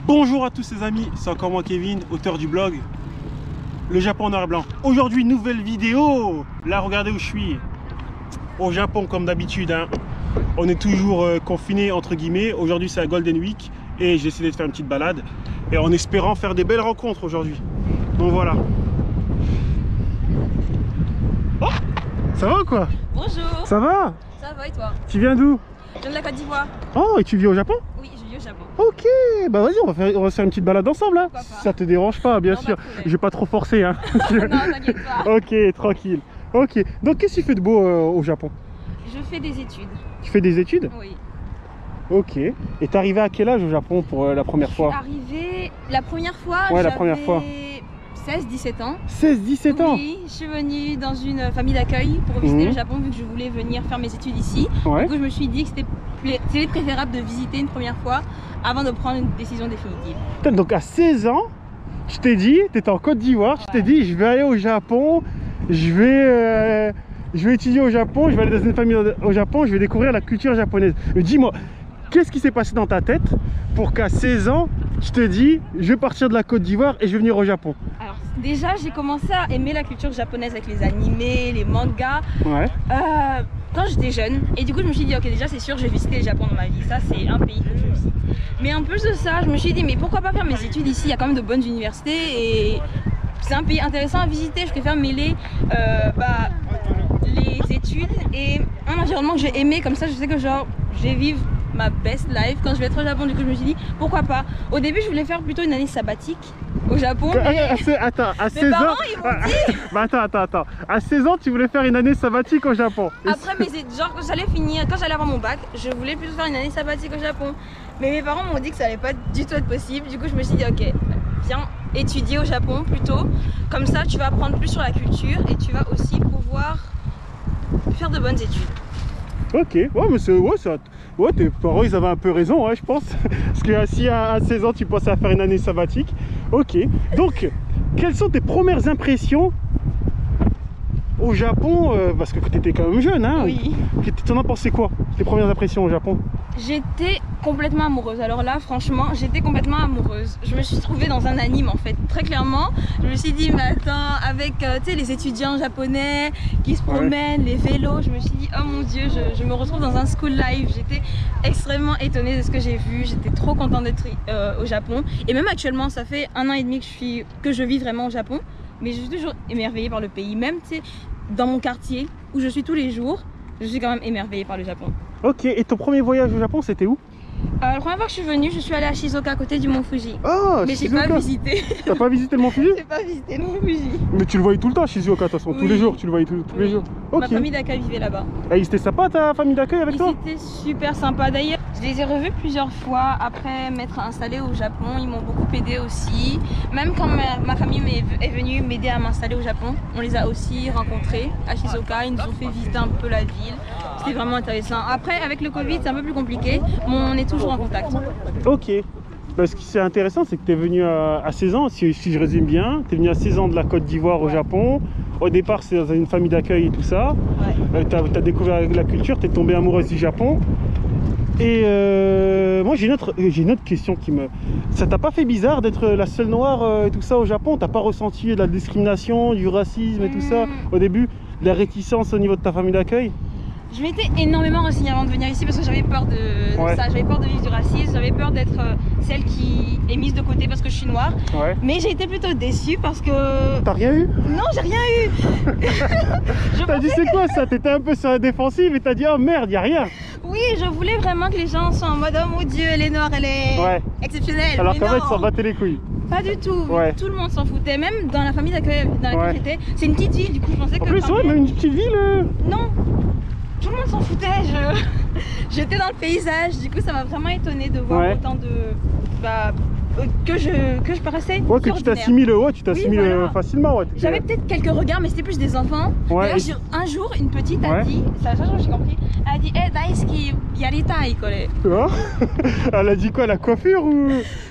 Bonjour à tous les amis, c'est encore moi Kevin, auteur du blog Le Japon en noir et blanc. Aujourd'hui, nouvelle vidéo. Là, regardez où je suis. Au Japon, comme d'habitude, hein. On est toujours confiné entre guillemets. Aujourd'hui, c'est la Golden Week et j'ai décidé de faire une petite balade et en espérant faire des belles rencontres aujourd'hui. Donc voilà. Oh, ça va ou quoi? Bonjour. Ça va? Ça va et toi? Tu viens d'où? Je viens de la Côte d'Ivoire. Oh, et tu vis au Japon? Oui, je vis au Japon. Ok, bah vas-y, on va se faire une petite balade ensemble hein. Pourquoi pas? Ça te dérange pas, bien Non, sûr. pas de problème. Je vais pas trop forcer hein. Non, t'inquiète pas. Ok, tranquille. Ok, donc qu'est-ce que tu fais de beau au Japon? Je fais des études. Tu fais des études? Oui. Ok. Et t'es arrivé à quel âge au Japon pour la première fois? Arrivée la première fois, Ouais, la première fois. 16-17 ans. 16-17 ans? Oui, je suis venue dans une famille d'accueil pour visiter le Japon vu que je voulais venir faire mes études ici. Ouais. Du coup, je me suis dit que c'était préférable de visiter une première fois avant de prendre une décision définitive. Putain, donc à 16 ans, je t'ai dit, t'étais en Côte d'Ivoire, je t'ai dit je vais aller au Japon, je vais étudier au Japon, je vais aller dans une famille au Japon, je vais découvrir la culture japonaise. Mais dis-moi, qu'est-ce qui s'est passé dans ta tête pour qu'à 16 ans, je te dis je vais partir de la Côte d'Ivoire et je vais venir au Japon? Alors, déjà, j'ai commencé à aimer la culture japonaise avec les animés, les mangas. Ouais. Quand j'étais jeune, et du coup je me suis dit ok, déjà c'est sûr je vais visiter le Japon dans ma vie, ça c'est un pays que je visite. Mais en plus de ça, je me suis dit mais pourquoi pas faire mes études ici, il y a quand même de bonnes universités et c'est un pays intéressant à visiter, je préfère mêler les études et un environnement que j'ai aimé, comme ça je sais que genre je vais vivre ma best life quand je vais être au Japon. Du coup je me suis dit pourquoi pas. Au début je voulais faire plutôt une année sabbatique au Japon. Mais... Attends, à 16 mes ans. parents ils m'ont dit. Bah attends. À 16 ans, tu voulais faire une année sabbatique au Japon. Après mes études, genre quand j'allais finir, quand j'allais avoir mon bac, je voulais plutôt faire une année sabbatique au Japon. Mais mes parents m'ont dit que ça allait pas du tout être possible. Du coup je me suis dit ok, viens étudier au Japon plutôt. Comme ça tu vas apprendre plus sur la culture et tu vas aussi pouvoir faire de bonnes études. Ok, ouais, mais tes parents ils avaient un peu raison, ouais, je pense. Parce que si à 16 ans tu pensais à faire une année sabbatique. Ok, donc quelles sont tes premières impressions au Japon, parce que tu étais quand même jeune, hein? Oui. T'en as pensé quoi, tes premières impressions au Japon? J'étais complètement amoureuse. Alors là, franchement, j'étais complètement amoureuse. Je me suis trouvée dans un anime en fait. Très clairement, je me suis dit, mais attends, avec tu sais, les étudiants japonais qui se promènent, les vélos, je me suis dit, oh mon dieu, je me retrouve dans un school life. J'étais extrêmement étonnée de ce que j'ai vu. J'étais trop contente d'être au Japon. Et même actuellement, ça fait 1 an et demi que je vis vraiment au Japon. Mais je suis toujours émerveillée par le pays. Même dans mon quartier où je suis tous les jours, je suis quand même émerveillée par le Japon. Ok, et ton premier voyage au Japon, c'était où? La première fois que je suis venue, je suis allée à Shizuoka à côté du mont Fuji. Oh, mais j'ai pas visité. T'as pas visité le mont Fuji? J'ai pas visité le mont Fuji. Mais tu le voyais tout le temps, Shizuoka, de toute façon, tous les jours, tu le voyais tous les jours. Ok. Ma famille d'accueil vivait là-bas. Et c'était sympa ta famille d'accueil avec toi? C'était super sympa. D'ailleurs, je les ai revus plusieurs fois après m'être installée au Japon. Ils m'ont beaucoup aidé aussi. Même quand ma famille est venue m'aider à m'installer au Japon, on les a aussi rencontrés à Shizuoka. Ils nous ont fait visiter un peu la ville. C'était vraiment intéressant. Après, avec le Covid, c'est un peu plus compliqué, mais on est toujours en contact. Ok. Bah, ce qui est intéressant, c'est que tu es venu à 16 ans, si je résume bien. Tu es venu à 16 ans de la Côte d'Ivoire au Japon. Au départ, c'est dans une famille d'accueil et tout ça. Ouais. Tu as découvert la culture, tu es tombée amoureuse du Japon. Et moi, j'ai une autre question qui me... Ça t'a pas fait bizarre d'être la seule noire et tout ça au Japon? T'as pas ressenti de la discrimination, du racisme et tout ça au début? De la réticence au niveau de ta famille d'accueil? Je m'étais énormément renseignée avant de venir ici parce que j'avais peur de ça, j'avais peur de vivre du racisme, j'avais peur d'être celle qui est mise de côté parce que je suis noire. Ouais. Mais j'ai été plutôt déçue parce que... T'as rien eu? Non, j'ai rien eu. T'as dit c'est quoi ça? T'étais un peu sur la défensive et t'as dit oh merde, y a rien. Oui, je voulais vraiment que les gens soient en mode oh mon dieu, elle est noire, elle est exceptionnelle. Alors qu'en fait, ils s'en battaient les couilles. Pas du tout, tout le monde s'en foutait, même dans la famille d'accueil dans laquelle j'étais. C'est une petite ville, du coup je pensais que... En plus, mais une petite ville Non, tout le monde s'en foutait, j'étais dans le paysage, du coup ça m'a vraiment étonnée de voir autant de... que je paraissais que tu t'assimiles facilement. J'avais peut-être quelques regards, mais c'était plus des enfants. D'ailleurs, un jour, une petite a dit, c'est la seule chose que j'ai compris, elle a dit hey, Daisuki yaritai kore. Elle a dit quoi, la coiffure ou...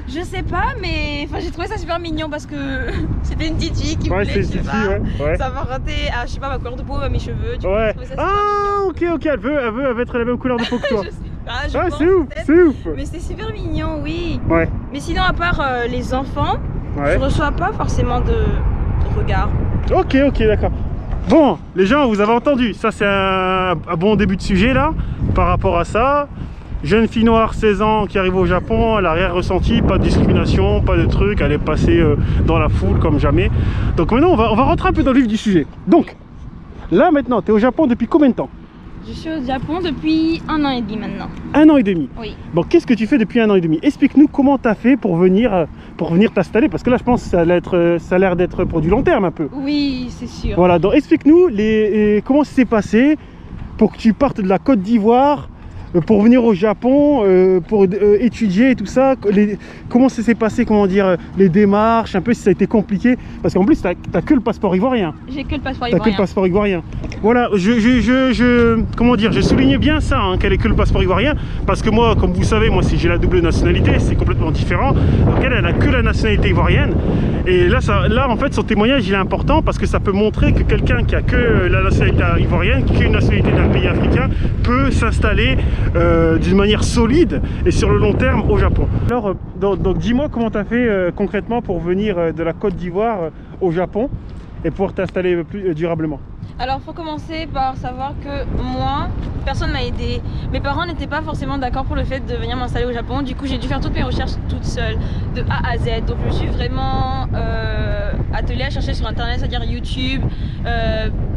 Je sais pas, mais j'ai trouvé ça super mignon parce que c'était une petite fille qui voulait, je sais pas, s'apparenter à, ma couleur de peau, à mes cheveux. Du coup, je trouvais ça super mignon. Ok, elle veut être la même couleur de peau que toi. Ah, je Ah, pense, c'est ouf, peut-être. c'est ouf. Mais c'est super mignon, oui. Ouais, Mais sinon, à part les enfants, ouais. je reçois pas forcément de regard. Ok, d'accord. Bon, les gens, vous avez entendu, ça c'est un bon début de sujet là, par rapport à ça. Jeune fille noire, 16 ans, qui arrive au Japon, elle n'a rien ressenti, pas de discrimination, pas de truc, elle est passée dans la foule comme jamais. Donc maintenant, on va rentrer un peu dans le vif du sujet. Donc, là maintenant, tu es au Japon depuis combien de temps? Je suis au Japon depuis 1 an et demi maintenant. 1 an et demi. Oui. Bon, qu'est-ce que tu fais depuis 1 an et demi? Explique-nous comment tu as fait pour venir t'installer, parce que là, je pense que ça a l'air d'être pour du long terme un peu. Oui, c'est sûr. Voilà, donc explique-nous comment ça s'est passé pour que tu partes de la Côte d'Ivoire pour venir au Japon, pour étudier et tout ça. Comment ça s'est passé, comment dire, les démarches, un peu si ça a été compliqué, parce qu'en plus, t'as que le passeport ivoirien. J'ai que le passeport T'as que le ivoirien. passeport ivoirien. Voilà, comment dire, je souligne bien ça, hein, qu'elle ait que le passeport ivoirien, parce que moi, comme vous savez, moi, si j'ai la double nationalité, c'est complètement différent. Donc elle a que la nationalité ivoirienne. Et là, en fait, son témoignage, il est important parce que ça peut montrer que quelqu'un qui a que la nationalité ivoirienne, qui a une nationalité d'un pays africain, peut s'installer d'une manière solide et sur le long terme au Japon. Alors, donc dis-moi comment tu as fait concrètement pour venir de la Côte d'Ivoire au Japon et pouvoir t'installer plus durablement. Alors, il faut commencer par savoir que moi, personne m'a aidé. Mes parents n'étaient pas forcément d'accord pour le fait de venir m'installer au Japon. Du coup, j'ai dû faire toutes mes recherches toute seule, de A à Z. Donc, je me suis vraiment attelée à chercher sur Internet, c'est-à-dire YouTube,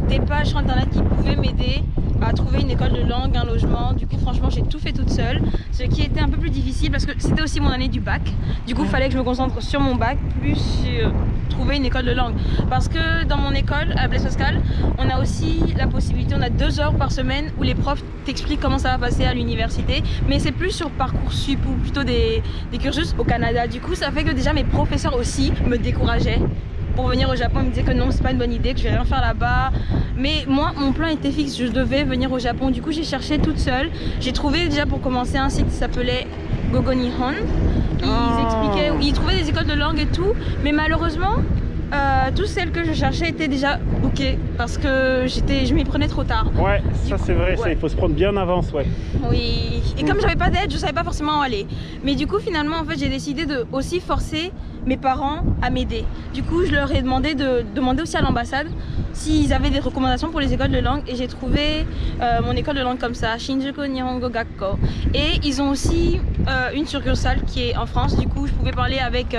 des pages sur Internet qui pouvaient m'aider à trouver une école de langue, un logement. Du coup, franchement, j'ai tout fait toute seule. Ce qui était un peu plus difficile parce que c'était aussi mon année du bac. Du coup, il fallait que je me concentre sur mon bac, plus sur trouver une école de langue. Parce que dans mon école, à Blaise Pascal, on a aussi la possibilité, on a 2 heures par semaine où les profs t'expliquent comment ça va passer à l'université. Mais c'est plus sur Parcoursup ou plutôt des cursus au Canada. Du coup, ça fait que déjà mes professeurs aussi me décourageaient pour venir au Japon. Ils me disaient que non, c'est pas une bonne idée, que je vais rien faire là-bas. Mais moi, mon plan était fixe, je devais venir au Japon. Du coup, j'ai cherché toute seule. J'ai trouvé déjà pour commencer un site qui s'appelait Gogo Nihon. Ils trouvaient des écoles de langue et tout. Mais malheureusement, toutes celles que je cherchais étaient déjà bookées parce que je m'y prenais trop tard. Ouais, ça c'est vrai, ouais. ça, il faut se prendre bien en avance, ouais. Oui, et comme j'avais pas d'aide, je savais pas forcément où aller. Mais du coup, finalement, en fait, j'ai décidé de aussi forcer mes parents à m'aider. Du coup, je leur ai demandé de demander aussi à l'ambassade s'ils avaient des recommandations pour les écoles de langue, et j'ai trouvé mon école de langue comme ça, Shinjuku Nihongo Gakko. Et ils ont aussi une succursale qui est en France. Du coup, je pouvais parler avec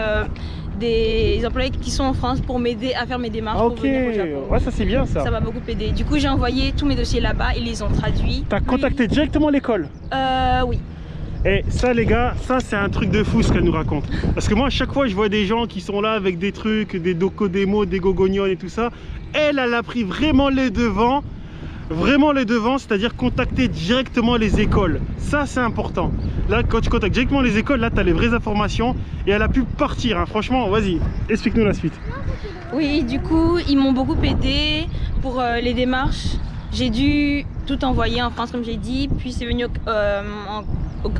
des employés qui sont en France pour m'aider à faire mes démarches pour venir au Japon. Ouais, ça c'est bien ça. Ça m'a beaucoup aidé. Du coup, j'ai envoyé tous mes dossiers là-bas, ils les ont traduits. T'as contacté directement l'école? Oui. Et ça les gars, ça c'est un truc de fou ce qu'elle nous raconte. Parce que moi à chaque fois je vois des gens qui sont là avec des trucs, des docodémos, des gogonions et tout ça. Elle a pris vraiment les devants. Vraiment les devants, c'est-à-dire contacter directement les écoles. Ça c'est important. Là quand tu contactes directement les écoles, là tu as les vraies informations. Et elle a pu partir, hein. Franchement, vas-y, explique-nous la suite. Oui, du coup ils m'ont beaucoup aidé pour les démarches. J'ai dû tout envoyer en France comme j'ai dit, puis c'est venu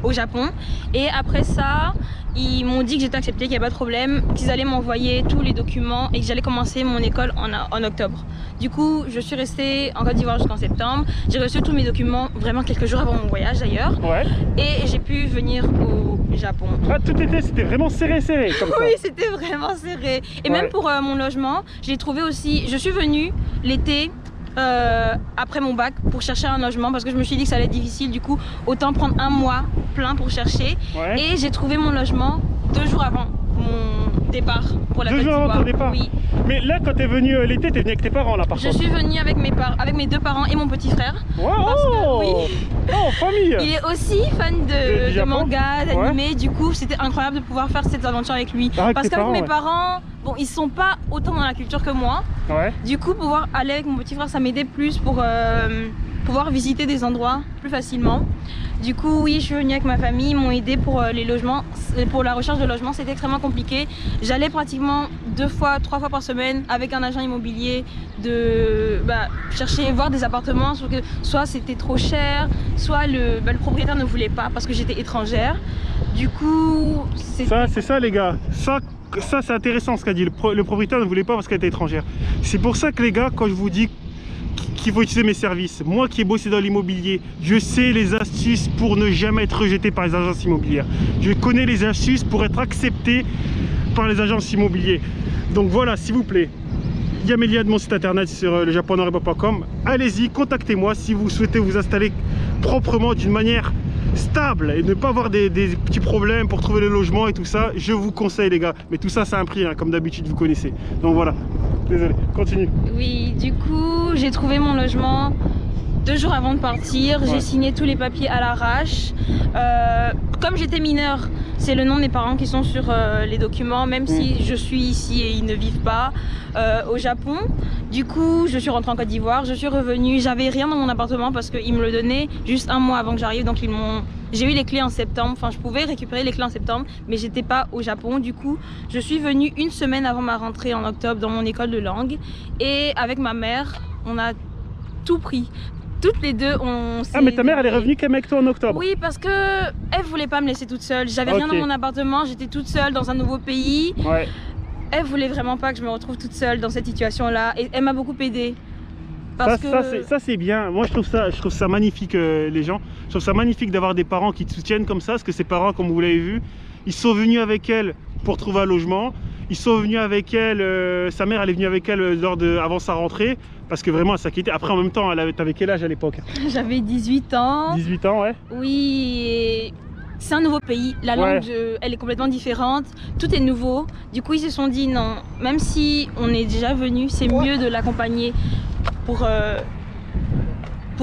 au Japon. Et après ça, ils m'ont dit que j'étais acceptée, qu'il n'y avait pas de problème, qu'ils allaient m'envoyer tous les documents et que j'allais commencer mon école en octobre. Du coup, je suis restée en Côte d'Ivoire jusqu'en septembre. J'ai reçu tous mes documents vraiment quelques jours avant mon voyage d'ailleurs. Ouais. Et j'ai pu venir au Japon. Ah, c'était vraiment serré comme ça. Oui, c'était vraiment serré. Et même pour mon logement, j'ai trouvé aussi, je suis venue l'été après mon bac pour chercher un logement parce que je me suis dit que ça allait être difficile, du coup autant prendre un mois plein pour chercher. Et j'ai trouvé mon logement 2 jours avant mon départ pour la Côte d'Ivoire. 2 jours avant ton départ? Oui. Mais là quand t'es venu l'été, t'es venu avec tes parents là par contre? Je suis venue avec mes 2 parents et mon petit frère. Wow. Parce que, oui, oh, famille. Il est aussi fan de manga, d'anime, du coup c'était incroyable de pouvoir faire cette aventure avec lui. Parce qu'avec mes parents, bon, ils sont pas autant dans la culture que moi. Du coup pouvoir aller avec mon petit frère, ça m'aidait plus pour pouvoir visiter des endroits plus facilement. Du coup oui, je suis venue avec ma famille, ils m'ont aidé pour les logements, pour la recherche de logement. C'était extrêmement compliqué. J'allais pratiquement 2 fois, 3 fois par semaine avec un agent immobilier chercher, voir des appartements, sauf que soit c'était trop cher, soit le propriétaire ne voulait pas parce que j'étais étrangère. Du coup c'est ça les gars, ça c'est intéressant ce qu'a dit, le propriétaire ne voulait pas parce qu'elle était étrangère. C'est pour ça que les gars, quand je vous dis qu'il faut utiliser mes services. Moi qui ai bossé dans l'immobilier, je sais les astuces pour ne jamais être rejeté par les agences immobilières. Je connais les astuces pour être accepté par les agences immobilières. Donc voilà, s'il vous plaît, il y a mes liens de mon site internet sur lejaponoriba.com. Allez-y, contactez-moi si vous souhaitez vous installer proprement d'une manière stable et ne pas avoir des petits problèmes pour trouver le logement et tout ça. Je vous conseille les gars, mais tout ça c'est un prix hein, comme d'habitude vous connaissez. Donc voilà, désolé, continue. Oui, du coup j'ai trouvé mon logement 2 jours avant de partir. J'ai signé tous les papiers à l'arrache. Comme j'étais mineure, c'est le nom de mes parents qui sont sur les documents, même si je suis ici et ils ne vivent pas au Japon. Du coup, je suis rentrée en Côte d'Ivoire, je suis revenue. J'avais rien dans mon appartement parce qu'ils me le donnaient juste 1 mois avant que j'arrive. Donc j'ai eu les clés en septembre. Enfin, je pouvais récupérer les clés en septembre, mais j'étais pas au Japon. Du coup, je suis venue 1 semaine avant ma rentrée en octobre dans mon école de langue. Et avec ma mère, on a tout pris. Toutes les deux, on s'est... Ah mais ta mère elle est revenue quand même avec toi en octobre? Oui, parce que elle voulait pas me laisser toute seule. J'avais rien dans mon appartement, j'étais toute seule dans un nouveau pays. Ouais. Elle voulait vraiment pas que je me retrouve toute seule dans cette situation-là et elle m'a beaucoup aidée. Ça c'est bien. Moi je trouve ça magnifique les gens. Je trouve ça magnifique d'avoir des parents qui te soutiennent comme ça, parce que ces parents, comme vous l'avez vu, ils sont venus avec elle pour trouver un logement. Ils sont venus avec elle, sa mère elle est venue avec elle avant sa rentrée, parce que vraiment elle s'inquiétait. Après en même temps, t'avais quel âge à l'époque? J'avais 18 ans. 18 ans, ouais. Oui, c'est un nouveau pays, la langue elle est complètement différente, tout est nouveau. Du coup ils se sont dit non, même si on est déjà venu, c'est mieux de l'accompagner pour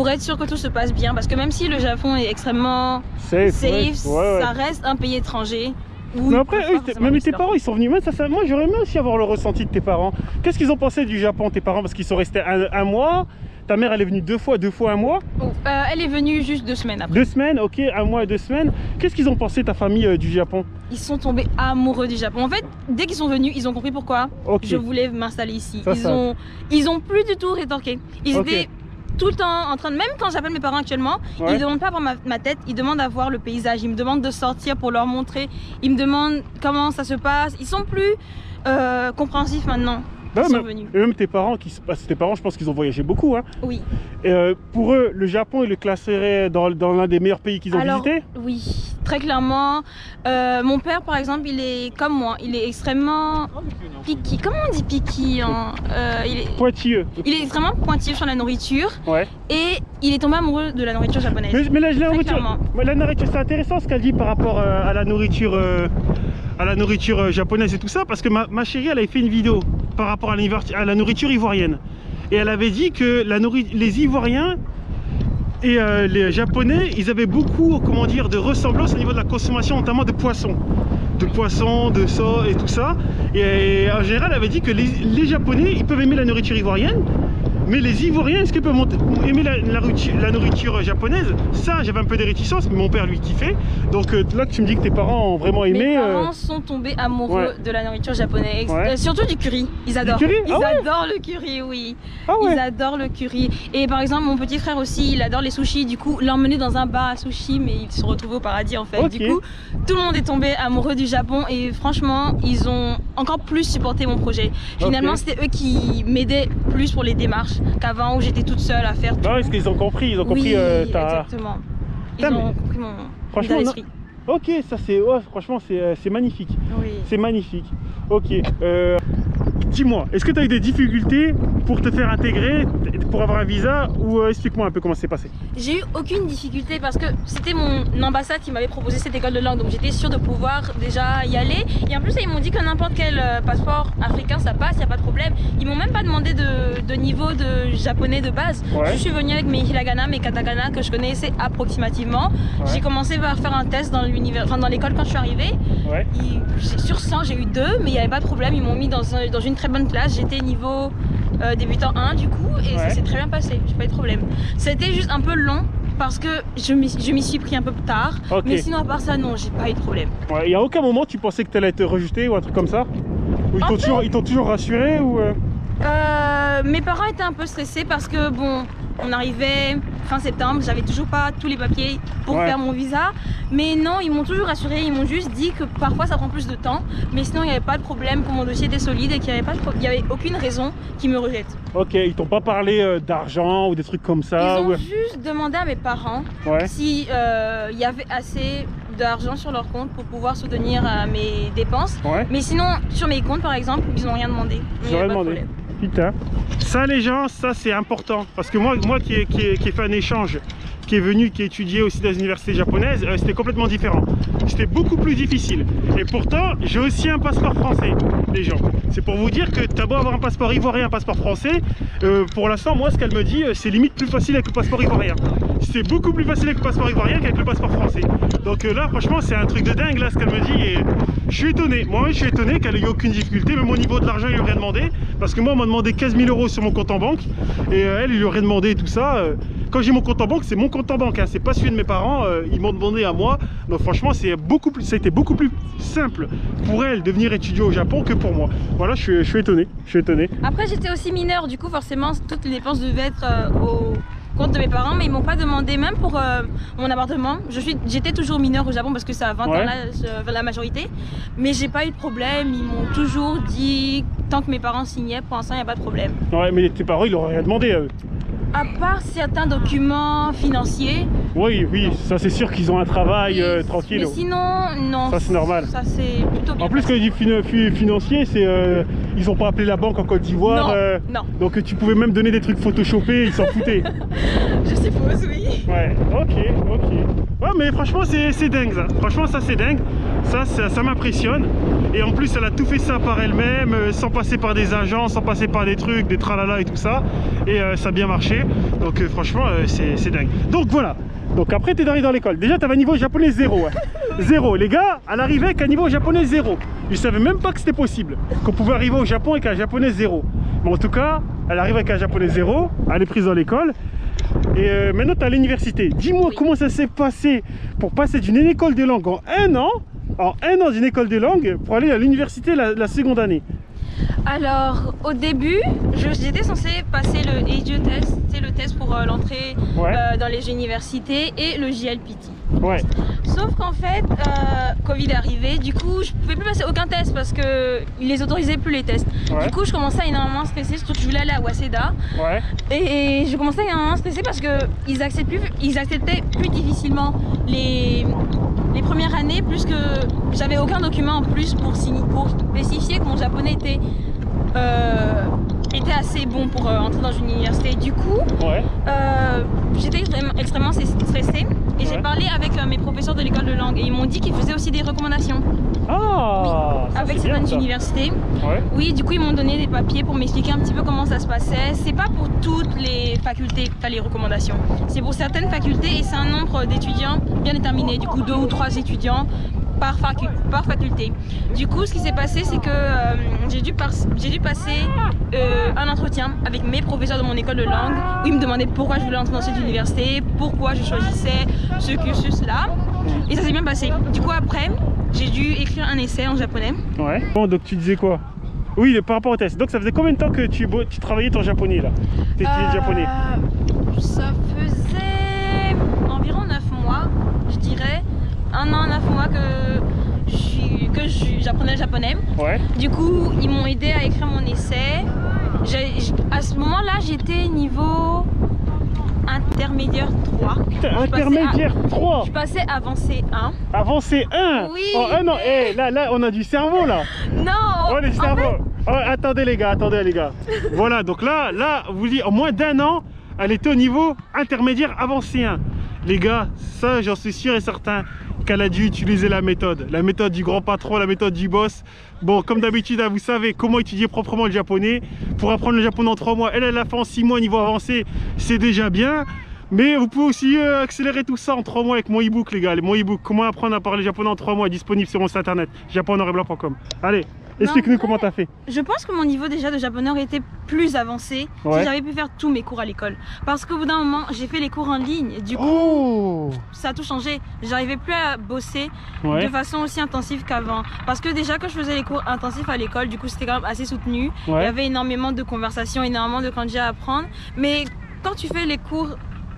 être sûr que tout se passe bien. Parce que même si le Japon est extrêmement safe, ça reste un pays étranger. Mais après, même tes parents, ils sont venus. Moi, j'aurais aimé aussi avoir le ressenti de tes parents. Qu'est-ce qu'ils ont pensé du Japon, tes parents? Parce qu'ils sont restés un mois. Ta mère, elle est venue 2 fois 1 mois. Elle est venue juste 2 semaines après. 2 semaines, ok, 1 mois et 2 semaines. Qu'est-ce qu'ils ont pensé, ta famille, du Japon? Ils sont tombés amoureux du Japon. En fait, dès qu'ils sont venus, ils ont compris pourquoi je voulais m'installer ici. Ils ont plus du tout rétorqué. Ils étaient tout le temps en train de... Même quand j'appelle mes parents actuellement, ils ne demandent pas à voir ma tête, ils demandent à voir le paysage. Ils me demandent de sortir pour leur montrer. Ils me demandent comment ça se passe. Ils sont plus compréhensifs maintenant. Et même tes parents, je pense qu'ils ont voyagé beaucoup. Hein. Oui. Pour eux, le Japon, ils le classeraient dans l'un des meilleurs pays qu'ils ont visité? Oui, très clairement. Mon père, par exemple, il est comme moi. Il est extrêmement picky. Comment on dit picky hein Pointilleux. Il est extrêmement pointilleux sur la nourriture. Ouais. Et il est tombé amoureux de la nourriture japonaise. Mais la nourriture, c'est intéressant ce qu'elle dit par rapport à la nourriture. À la nourriture japonaise et tout ça, parce que ma chérie elle avait fait une vidéo par rapport à la nourriture ivoirienne et elle avait dit que les Ivoiriens et les Japonais, ils avaient beaucoup, comment dire, de ressemblances au niveau de la consommation, notamment de poissons, de ça et tout ça. Et en général elle avait dit que les Japonais ils peuvent aimer la nourriture ivoirienne, mais les Ivoiriens, est-ce qu'ils peuvent aimer la nourriture japonaise? Ça, j'avais un peu des réticences, mais mon père lui kiffait. Donc là, tu me dis que tes parents ont vraiment aimé. Mes parents sont tombés amoureux de la nourriture japonaise, surtout du curry. Ils adorent. Du curry? Ils adorent le curry, oui. Ils adorent le curry. Et par exemple, mon petit frère aussi, il adore les sushis. Du coup, l'emmener dans un bar à sushi, mais il se retrouve au paradis en fait. Du coup, tout le monde est tombé amoureux du Japon et franchement, ils ont encore plus supporté mon projet. Finalement, c'était eux qui m'aidaient plus pour les démarches qu'avant où j'étais toute seule à faire tout. Non, est-ce qu'ils ont compris? Ils ont compris exactement. Ils ont compris mon état d'esprit. Ok, ça c'est... franchement, c'est magnifique. Oui. C'est magnifique. Ok. Dis-moi, est-ce que tu as eu des difficultés pour te faire intégrer, pour avoir un visa, ou explique-moi un peu comment c'est passé? J'ai eu aucune difficulté parce que c'était mon ambassade qui m'avait proposé cette école de langue, donc j'étais sûre de pouvoir déjà y aller. Et en plus ils m'ont dit que n'importe quel passeport africain ça passe, il n'y a pas de problème. Ils m'ont même pas demandé de niveau de japonais de base. Je suis venue avec mes hiragana, mes katakana que je connaissais approximativement. J'ai commencé par faire un test dans l'école quand je suis arrivée. Sur 100 j'ai eu 2, mais il n'y avait pas de problème, ils m'ont mis dans une très bonne classe. J'étais niveau débutant 1 du coup et ça s'est très bien passé, j'ai pas eu de problème. C'était juste un peu long parce que je m'y suis pris un peu tard, mais sinon à part ça non, j'ai pas eu de problème. Il n'y a aucun moment tu pensais que tu allais être rejeté ou un truc comme ça? Ou ils t'ont toujours rassuré ou Mes parents étaient un peu stressés parce que bon, on arrivait fin septembre, j'avais toujours pas tous les papiers pour faire mon visa. Mais non, ils m'ont toujours rassuré, ils m'ont juste dit que parfois ça prend plus de temps. Mais sinon, il n'y avait pas de problème, que mon dossier était solide et qu'il n'y avait aucune raison qu'ils me rejettent. Ok, ils t'ont pas parlé d'argent ou des trucs comme ça? Ils ont juste demandé à mes parents si il y avait assez d'argent sur leur compte pour pouvoir soutenir mes dépenses. Mais sinon, sur mes comptes par exemple, ils n'ont rien demandé. Ils n'ont rien demandé. Putain. Ça les gens, ça c'est important. Parce que moi qui ai fait un échange, qui est venu, qui a étudié aussi dans les universités japonaises, c'était complètement différent. C'était beaucoup plus difficile. Et pourtant, j'ai aussi un passeport français, les gens. C'est pour vous dire que t'as beau avoir un passeport ivoirien, un passeport français, pour l'instant, moi, ce qu'elle me dit, c'est limite plus facile avec le passeport ivoirien. C'est beaucoup plus facile avec le passeport ivoirien qu'avec le passeport français. Donc là, franchement, c'est un truc de dingue, là, ce qu'elle me dit. Et je suis étonné. Moi, je suis étonné qu'elle ait eu aucune difficulté. Même au niveau de l'argent, il lui aurait demandé. Parce que moi, on m'a demandé 15 000 € sur mon compte en banque. Et elle, il lui aurait demandé tout ça. Quand j'ai mon compte en banque, c'est mon compte en banque, hein. C'est pas celui de mes parents, ils m'ont demandé à moi. Donc franchement, ça a été beaucoup plus simple pour elle de venir étudier au Japon que pour moi. Voilà, je suis étonné, Après, j'étais aussi mineure, du coup, forcément, toutes les dépenses devaient être au compte de mes parents, mais ils m'ont pas demandé, même pour mon appartement. J'étais toujours mineure au Japon parce que c'est à 20 ans là, la majorité, mais j'ai pas eu de problème. Ils m'ont toujours dit, tant que mes parents signaient, pour l'instant, il n'y a pas de problème. Ouais, mais tes parents, ils leur rien demandé à eux. À part certains documents financiers. Oui, ça c'est sûr qu'ils ont un travail tranquille. Mais sinon, non. Ça c'est normal. Ça c'est plutôt bien. En plus, quand je dis financier, c'est ils ont pas appelé la banque en Côte d'Ivoire. Non. Donc tu pouvais même donner des trucs photoshopés, ils s'en foutaient. Je suppose, oui. Ouais, ok. Ouais, mais franchement, c'est dingue ça. Franchement, ça c'est dingue. Ça m'impressionne. Et en plus, elle a tout fait ça par elle-même, sans passer par des agents, sans passer par des trucs, des tralala et tout ça. Et ça a bien marché. Donc franchement, c'est dingue. Donc voilà. Donc après, t'es arrivé dans l'école. Déjà, t'avais un niveau japonais 0. 0. Les gars, elle arrivait avec un niveau japonais 0. Ils savaient même pas que c'était possible. Qu'on pouvait arriver au Japon avec un japonais 0. Mais en tout cas, elle arrive avec un japonais 0. Elle est prise dans l'école. Et maintenant, tu es à l'université. Dis-moi comment ça s'est passé pour passer d'une école de langue en un an d'une école de langue pour aller à l'université la seconde année. Alors, au début, j'étais censée passer le Eijō test, c'est le test pour l'entrée dans les universités, et le JLPT. Sauf qu'en fait, Covid est arrivé, du coup, je pouvais plus passer aucun test parce que ils les autorisaient plus les tests. Du coup, je commençais à énormément stresser, surtout que je voulais aller à Waseda. Et je commençais à énormément stresser parce que ils acceptaient plus difficilement les premières années, plus que j'avais aucun document en plus pour spécifier que mon japonais était assez bon pour entrer dans une université. Du coup, j'étais extrêmement stressée et j'ai parlé avec mes professeurs de l'école de langue et ils m'ont dit qu'ils faisaient aussi des recommandations. Avec certaines universités. Oui, du coup ils m'ont donné des papiers pour m'expliquer un petit peu comment ça se passait. C'est pas pour toutes les facultés que tu as les recommandations. C'est pour certaines facultés et c'est un nombre d'étudiants bien déterminé. Du coup 2 ou 3 étudiants par faculté. Du coup, ce qui s'est passé, c'est que j'ai dû passer un entretien avec mes professeurs de mon école de langue où ils me demandaient pourquoi je voulais entrer dans cette université, pourquoi je choisissais ce cursus-là. Et ça s'est bien passé. Du coup, après, j'ai dû écrire un essai en japonais. Bon, donc tu disais quoi? Oui, par rapport au test. Donc ça faisait combien de temps que tu travaillais ton japonais là? Tu étudiais le japonais? Ça faisait environ 9 mois, je dirais. 1 an, 9 mois que j'apprenais le japonais. Du coup, ils m'ont aidé à écrire mon essai. À ce moment-là, j'étais niveau intermédiaire 3. Intermédiaire 3. Je passais avancé 1. Avancé 1? Oui. Oh, non, là, on a du cerveau là. Non. On a du cerveau. Attendez les gars. Voilà, donc là, vous dites, en moins d'1 an, elle était au niveau intermédiaire avancé 1. Les gars, ça, j'en suis sûr et certain qu'elle a dû utiliser la méthode du grand patron, la méthode du boss. Bon, comme d'habitude, vous savez comment étudier proprement le japonais. Pour apprendre le japonais en 3 mois, elle a fait en 6 mois niveau avancé, c'est déjà bien. Mais vous pouvez aussi accélérer tout ça en 3 mois avec mon e-book, les gars. Mon e-book, comment apprendre à parler japonais en 3 mois, disponible sur mon site internet, japonnoiretblanc.com. Allez. Explique-nous comment tu as fait. Je pense que mon niveau déjà de japonais aurait été plus avancé si j'avais pu faire tous mes cours à l'école. Parce qu'au bout d'un moment, j'ai fait les cours en ligne. Du coup, ça a tout changé. J'arrivais plus à bosser de façon aussi intensive qu'avant. Parce que déjà, quand je faisais les cours intensifs à l'école, du coup, c'était quand même assez soutenu. Il y avait énormément de conversations, énormément de kanji à apprendre. Mais quand tu fais les cours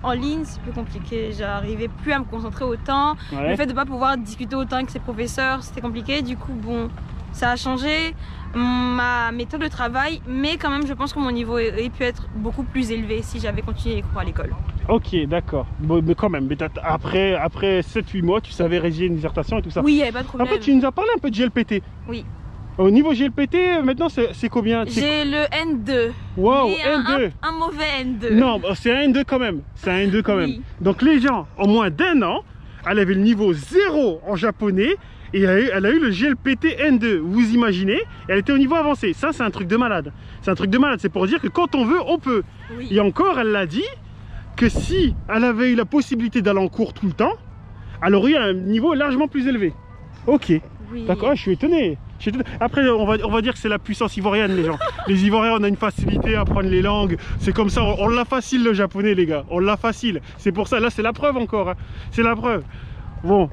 en ligne, c'est plus compliqué. J'arrivais plus à me concentrer autant. Le fait de ne pas pouvoir discuter autant avec ses professeurs, c'était compliqué. Du coup, bon, ça a changé ma méthode de travail, mais quand même, je pense que mon niveau aurait pu être beaucoup plus élevé si j'avais continué les cours à l'école. Ok, d'accord. Bon, mais quand même, mais après 7-8 mois, tu savais rédiger une dissertation et tout ça. Oui, il n'y avait pas de problème. Après, tu nous as parlé un peu de GLPT. Oui. Au niveau GLPT, maintenant, c'est combien? J'ai le N2. Waouh, N2. Un mauvais N2. Non, c'est un N2 quand même. C'est un N2 quand même. Donc les gens, en moins d'1 an, elle avait le niveau 0 en japonais et elle a eu le GLPT N2. Vous imaginez? Elle était au niveau avancé. Ça, c'est un truc de malade. C'est un truc de malade. C'est pour dire que quand on veut, on peut. Et encore, elle l'a dit que si elle avait eu la possibilité d'aller en cours tout le temps, elle aurait eu un niveau largement plus élevé. Ok. D'accord, je suis étonné. Après, on va dire que c'est la puissance ivoirienne, les gens. Les Ivoiriens, on a une facilité à apprendre les langues. C'est comme ça, on l'a facile le japonais, les gars. On l'a facile. C'est pour ça, là, c'est la preuve encore. Hein. C'est la preuve. Bon.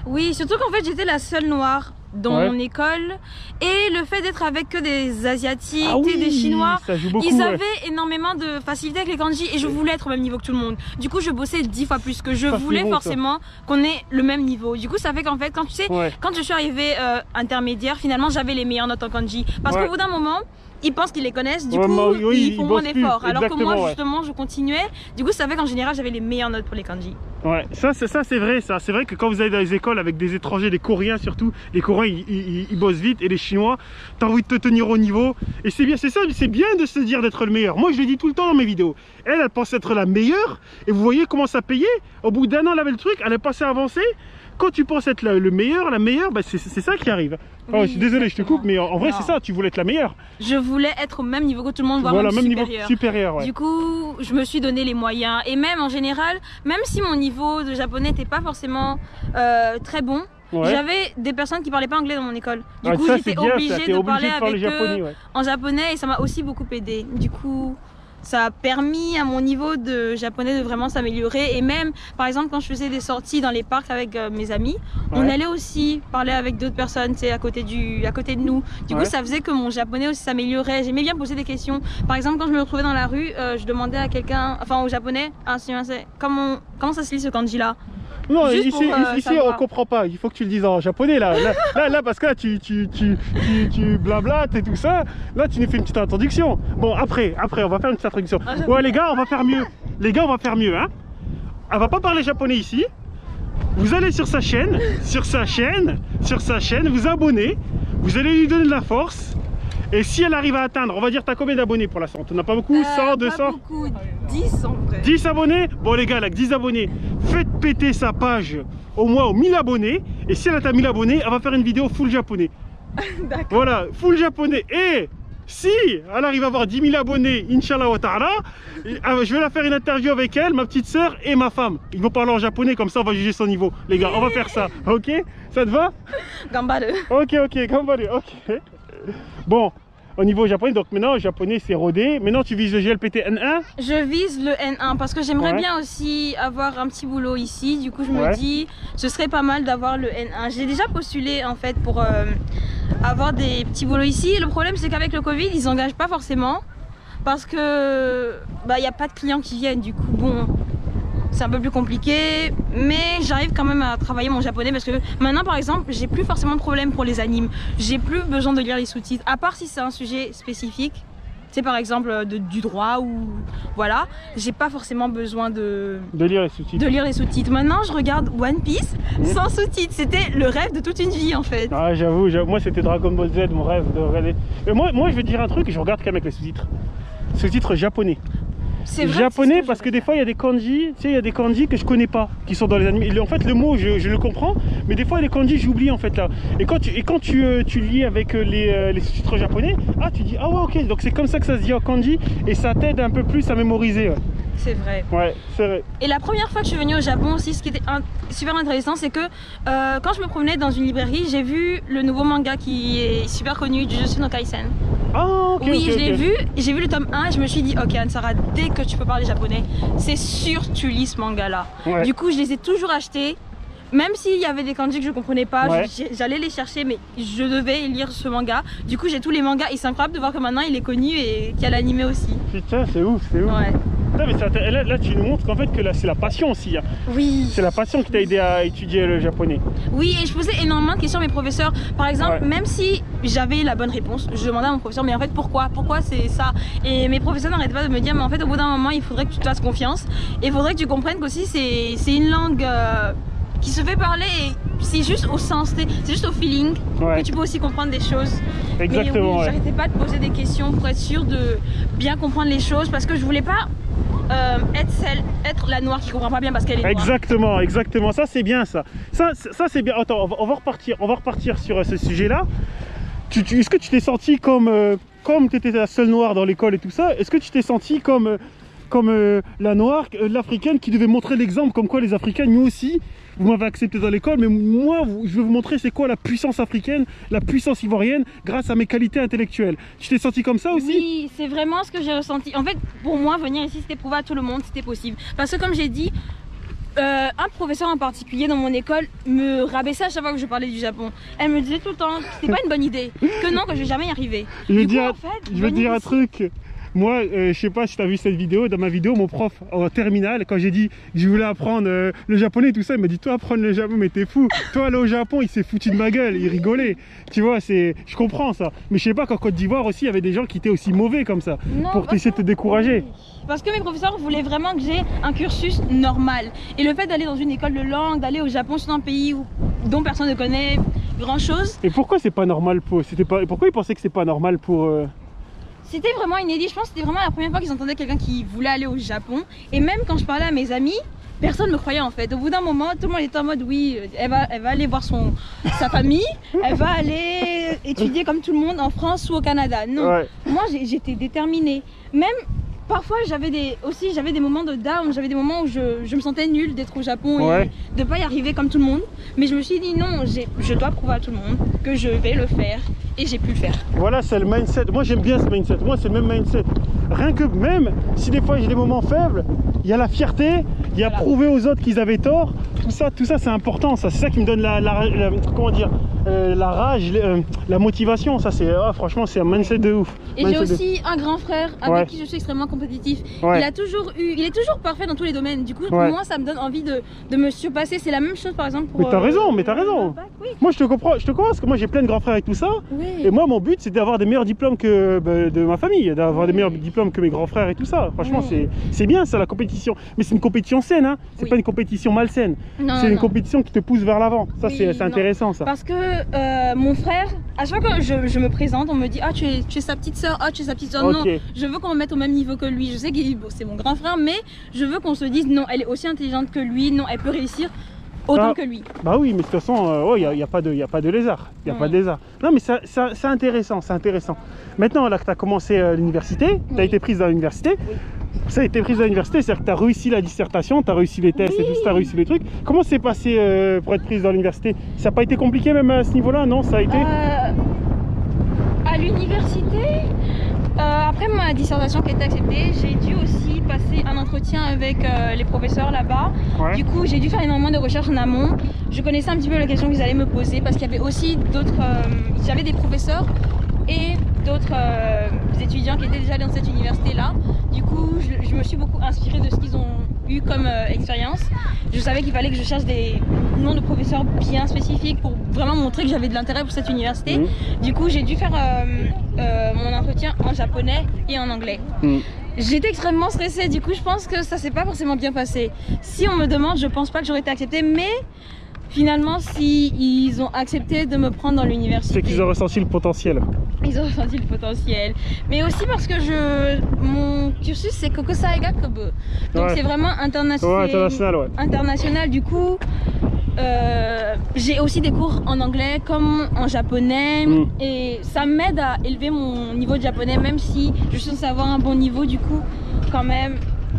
Oui, surtout qu'en fait, j'étais la seule noire dans mon école. Et le fait d'être avec que des Asiatiques et des Chinois, ils avaient énormément de facilité avec les kanji. Et je voulais être au même niveau que tout le monde. Du coup, je bossais 10 fois plus que je voulais forcément qu'on ait le même niveau. Du coup, ça fait qu'en fait, quand tu sais, quand je suis arrivée intermédiaire, finalement, j'avais les meilleures notes en kanji. Parce qu'au bout d'un moment, ils pensent qu'ils les connaissent, du coup ils font moins d'efforts. Alors que moi justement je continuais, du coup ça fait qu'en général j'avais les meilleures notes pour les kanji. Ouais, ça c'est vrai ça. C'est vrai que quand vous allez dans les écoles avec des étrangers, des Coréens surtout, les Coréens ils bossent vite et les Chinois, t'as envie de te tenir au niveau. Et c'est bien, c'est ça, c'est bien de se dire d'être le meilleur. Moi je le dis tout le temps dans mes vidéos. Elle pense être la meilleure et vous voyez comment ça payait. Au bout d'1 an elle avait le truc, elle est passée à avancer. Quand tu penses être le meilleur, la meilleure, bah c'est ça qui arrive. Oh, je suis désolé, je te coupe, mais en vrai c'est ça, tu voulais être la meilleure. Je voulais être au même niveau que tout le monde, voire même supérieur. Niveau supérieur, Du coup, je me suis donné les moyens. Et même en général, même si mon niveau de japonais n'était pas forcément très bon, j'avais des personnes qui parlaient pas anglais dans mon école. Du coup, j'étais obligée de parler avec eux en japonais et ça m'a aussi beaucoup aidé. Du coup, ça a permis à mon niveau de japonais de vraiment s'améliorer. Et même, par exemple, quand je faisais des sorties dans les parcs avec mes amis, on allait aussi parler avec d'autres personnes, tu sais, à côté de nous. Du coup, ça faisait que mon japonais aussi s'améliorait. J'aimais bien poser des questions. Par exemple, quand je me retrouvais dans la rue, je demandais à quelqu'un, enfin au japonais, comment ça se lit ce kanji-là? Non, ici on comprend pas, il faut que tu le dises en japonais là, parce que là tu blablates et tout ça, là tu nous fais une petite introduction. Bon après on va faire une petite introduction. Ouais les gars on va faire mieux, hein. Elle va pas parler japonais ici, vous allez sur sa chaîne, vous abonnez, vous allez lui donner de la force. Et si elle arrive à atteindre, on va dire, t'as combien d'abonnés pour l'instant? On n'a pas beaucoup, 100, 200? Pas beaucoup, 10 en vrai. 10 abonnés? Bon les gars, elle a que 10 abonnés. Faites péter sa page au moins aux 1000 abonnés. Et si elle atteint 1000 abonnés, elle va faire une vidéo full japonais. D'accord. Voilà, full japonais. Et si elle arrive à avoir 10 000 abonnés, Inch'Allah wa ta'ala, je vais la faire une interview avec elle, ma petite soeur et ma femme. Ils vont parler en japonais, comme ça on va juger son niveau. Les gars, on va faire ça, ok? Ça te va? Gambare. Ok, gambare, ok. Bon, au niveau japonais, donc maintenant japonais c'est rodé. Maintenant tu vises le GLPT N1? Je vise le N1 parce que j'aimerais bien aussi avoir un petit boulot ici. Du coup je me dis ce serait pas mal d'avoir le N1. J'ai déjà postulé en fait pour avoir des petits boulots ici. Le problème c'est qu'avec le Covid ils engagent pas forcément parce que bah y a pas de clients qui viennent. Du coup bon, c'est un peu plus compliqué, mais j'arrive quand même à travailler mon japonais parce que maintenant par exemple j'ai plus forcément de problème pour les animes, j'ai plus besoin de lire les sous-titres, à part si c'est un sujet spécifique, c'est par exemple du droit ou voilà, j'ai pas forcément besoin de lire les sous-titres. Maintenant je regarde One Piece sans sous-titres, c'était le rêve de toute une vie en fait. Ah j'avoue, moi c'était Dragon Ball Z mon rêve de regarder. Mais moi je vais te dire un truc, je regarde quand même avec les sous-titres japonais. C'est japonais parce que des fois il y a des kanji, tu sais, il y a des kanji que je connais pas, qui sont dans les animés. En fait le mot je le comprends, mais des fois les kanji j'oublie en fait là. Et quand tu lis avec les sous-titres japonais, tu dis ah ouais ok, donc c'est comme ça que ça se dit en kanji et ça t'aide un peu plus à mémoriser. C'est vrai. Ouais, c'est vrai. Et la première fois que je suis venue au Japon aussi, ce qui était super intéressant, c'est que quand je me promenais dans une librairie, j'ai vu le nouveau manga qui est super connu, Jujutsu no Kaisen. Ah, ok. Oui, ok, je l'ai ok. vu, j'ai vu le tome 1 et je me suis dit, ok Anne-Sara, dès que tu peux parler japonais, c'est sûr tu lis ce manga là. Ouais. Du coup, je les ai toujours achetés. Même s'il y avait des kanji que je comprenais pas, Ouais. j'allais les chercher, mais je devais lire ce manga. Du coup, j'ai tous les mangas et c'est incroyable de voir que maintenant il est connu et qu'il y a l'animé aussi. Putain, c'est ouf, c'est ouf. Ouais. Putain, mais là, tu nous montres qu'en fait, que là, c'est la passion aussi. Hein. Oui. C'est la passion qui t'a aidé à étudier le japonais. Oui, et je posais énormément de questions à mes professeurs. Par exemple, Ouais. même si j'avais la bonne réponse, je demandais à mon professeur, mais en fait, pourquoi c'est ça? Et mes professeurs n'arrêtaient pas de me dire, mais en fait, au bout d'un moment, il faudrait que tu te fasses confiance. Et il faudrait que tu comprennes qu'aussi, c'est une langue qui se fait parler et c'est juste au sens, c'est juste au feeling Ouais. que tu peux aussi comprendre des choses. Exactement, Mais oui, ouais. j'arrêtais pas de poser des questions pour être sûre de bien comprendre les choses parce que je voulais pas être la noire qui comprend pas bien parce qu'elle est noire. Exactement, exactement. Ça, c'est bien, ça. Ça c'est bien. Attends, on va repartir sur ce sujet-là. Est-ce que tu t'es senti comme tu étais la seule noire dans l'école et tout ça, est-ce que tu t'es senti comme la noire, l'africaine qui devait montrer l'exemple comme quoi les Africains, nous aussi, vous m'avez accepté dans l'école, mais moi, je vais vous montrer c'est quoi la puissance africaine, la puissance ivoirienne, grâce à mes qualités intellectuelles. Tu t'es senti comme ça aussi? Oui, c'est vraiment ce que j'ai ressenti. En fait, pour moi, venir ici, c'était prouver à tout le monde, c'était possible. Parce que comme j'ai dit, un professeur en particulier dans mon école me rabaissait à chaque fois que je parlais du Japon. Elle me disait tout le temps que c'était pas une bonne idée, que non, que je vais jamais y arriver. Je vais Du coup, dire, en fait, je vais te dire un truc. Moi, je sais pas si tu as vu cette vidéo, dans ma vidéo, mon prof en terminale, quand j'ai dit que je voulais apprendre le japonais et tout ça, il m'a dit, toi apprendre le japonais, mais t'es fou. Toi aller au Japon, il s'est foutu de ma gueule, il rigolait. Tu vois, je comprends ça. Mais je sais pas qu'en Côte d'Ivoire aussi, il y avait des gens qui étaient aussi mauvais comme ça, Non, pour essayer de te décourager. Parce que mes professeurs voulaient vraiment que j'ai un cursus normal. Et le fait d'aller dans une école de langue, d'aller au Japon, c'est un pays dont personne ne connaît grand chose. Et pourquoi c'est pas normal pourquoi ils pensaient que c'est pas normal pour... C'était vraiment inédit, je pense que c'était vraiment la première fois qu'ils entendaient quelqu'un qui voulait aller au Japon. Et même quand je parlais à mes amis, personne ne me croyait en fait. Au bout d'un moment, tout le monde était en mode oui, elle va aller voir sa famille, elle va aller étudier comme tout le monde en France ou au Canada. Non, Ouais. moi j'étais déterminée. Même parfois j'avais des moments de down, j'avais des moments où je me sentais nulle d'être au Japon Ouais. et de ne pas y arriver comme tout le monde. Mais je me suis dit non, je dois prouver à tout le monde que je vais le faire et j'ai pu le faire. Voilà, c'est le mindset. Moi, j'aime bien ce mindset. Moi, c'est le même mindset. Rien que même si des fois j'ai des moments faibles, il y a la fierté, il y a Voilà. prouver aux autres qu'ils avaient tort. Tout ça, c'est important. Ça, c'est ça qui me donne comment dire, la rage, la motivation. Ça, c'est franchement, c'est un mindset de ouf. Et j'ai Mindset de- aussi un grand frère avec Ouais. qui je suis extrêmement compétitif. Ouais. Il est toujours parfait dans tous les domaines. Du coup, Ouais. moi, ça me donne envie de me surpasser. C'est la même chose, par exemple, pour. Mais t'as raison, mais t'as raison. le bac, oui. Moi, je te comprends parce que moi, j'ai plein de grands frères et tout ça. Oui. Et moi, mon but, c'est d'avoir des meilleurs diplômes que de ma famille, d'avoir des meilleurs diplômes que mes grands frères et tout ça. Franchement, Oui. c'est bien ça, la compétition. Mais c'est une compétition saine, hein. C'est Oui. pas une compétition malsaine. Non, C'est une non. compétition qui te pousse vers l'avant. Ça, Oui, c'est non. intéressant, ça. Parce que mon frère, à chaque fois que je me présente, on me dit ah tu es sa petite soeur, ah tu es sa petite soeur. Ok. Non, je veux qu'on me mette au même niveau que lui. Je sais que bon, c'est mon grand frère, mais je veux qu'on se dise non, elle est aussi intelligente que lui, non, elle peut réussir autant Ah. que lui. Bah oui, mais de toute façon, il n'y a pas de lézard. Il n'y a pas de lézard. Non, mais c'est intéressant, c'est intéressant. Maintenant, là que tu as commencé l'université, tu as Oui. été prise dans l'université. Ça a été prise dans l'université, c'est-à-dire que tu as réussi la dissertation, tu as réussi les tests et Oui. tout, tu as réussi les trucs. Comment c'est passé pour être prise dans l'université? Ça n'a pas été compliqué même à ce niveau-là, non? Ça a été À l'université, après ma dissertation qui a été acceptée, j'ai dû aussi passer un entretien avec les professeurs là-bas. Ouais. Du coup, j'ai dû faire énormément de recherches en amont. Je connaissais un petit peu la question qu'ils allaient me poser parce qu'il y avait aussi d'autres. J'avais des professeurs et d'autres étudiants qui étaient déjà dans cette université-là. Du coup, je me suis beaucoup inspirée de ce qu'ils ont eu comme expérience. Je savais qu'il fallait que je cherche des noms de professeurs bien spécifiques pour vraiment montrer que j'avais de l'intérêt pour cette université. Mmh. Du coup, j'ai dû faire mon entretien en japonais et en anglais. Mmh. J'étais extrêmement stressée, du coup je pense que ça s'est pas forcément bien passé. Si on me demande, je pense pas que j'aurais été acceptée, mais finalement si ils ont accepté de me prendre dans l'université, C'est qu'ils ont ressenti le potentiel. ils ont ressenti le potentiel. Mais aussi parce que mon cursus c'est Kokusai Gakubu. Donc Ouais. c'est vraiment international. Ouais, international, ouais. International, du coup j'ai aussi des cours en anglais comme en japonais et ça m'aide à élever mon niveau de japonais, même si je suis censée avoir un bon niveau. Du coup quand même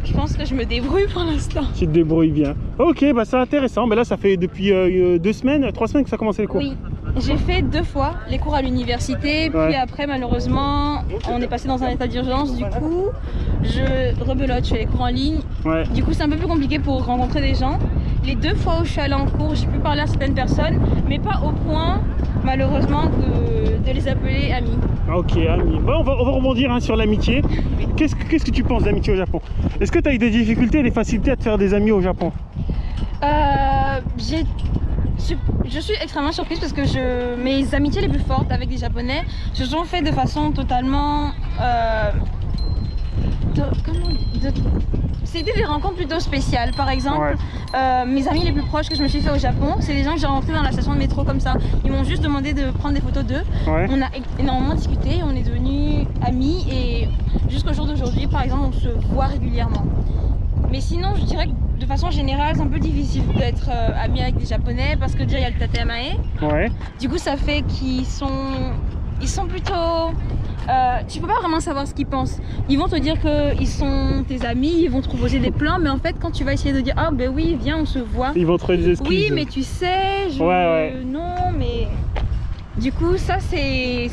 je pense que je me débrouille pour l'instant. Tu te débrouilles bien. Ok, bah c'est intéressant. Mais là, ça fait depuis 2 semaines, 3 semaines que ça a commencé les cours. Oui, j'ai fait 2 fois les cours à l'université, puis après malheureusement on est passé dans un état d'urgence, du coup je rebelote, je fais les cours en ligne. Du coup c'est un peu plus compliqué pour rencontrer des gens. Les 2 fois où je suis allée en cours, j'ai pu parler à certaines personnes, mais pas au point malheureusement de les appeler amis. Ok, amis. Bon, on va rebondir hein, sur l'amitié. Qu'est-ce que tu penses d'amitié au Japon? Est-ce que tu as eu des difficultés et des facilités à te faire des amis au Japon? Je suis extrêmement surprise parce que mes amitiés les plus fortes avec des Japonais se sont faites de façon totalement... C'était des rencontres plutôt spéciales. Par exemple, mes amis les plus proches que je me suis fait au Japon, c'est des gens que j'ai rencontrés dans la station de métro comme ça. Ils m'ont juste demandé de prendre des photos d'eux. On a énormément discuté, on est devenus amis et jusqu'au jour d'aujourd'hui, par exemple, on se voit régulièrement. Mais sinon, je dirais que de façon générale, c'est un peu difficile d'être ami avec des Japonais parce que déjà il y a le tatemae. Du coup, ça fait qu'ils sont plutôt... tu peux pas vraiment savoir ce qu'ils pensent. Ils vont te dire qu'ils sont tes amis, ils vont te proposer des plans, mais en fait, quand tu vas essayer de dire ah ben oui, viens, on se voit. Ils vont te trouver des excuses. Oui, mais tu sais, non, mais du coup, ça c'est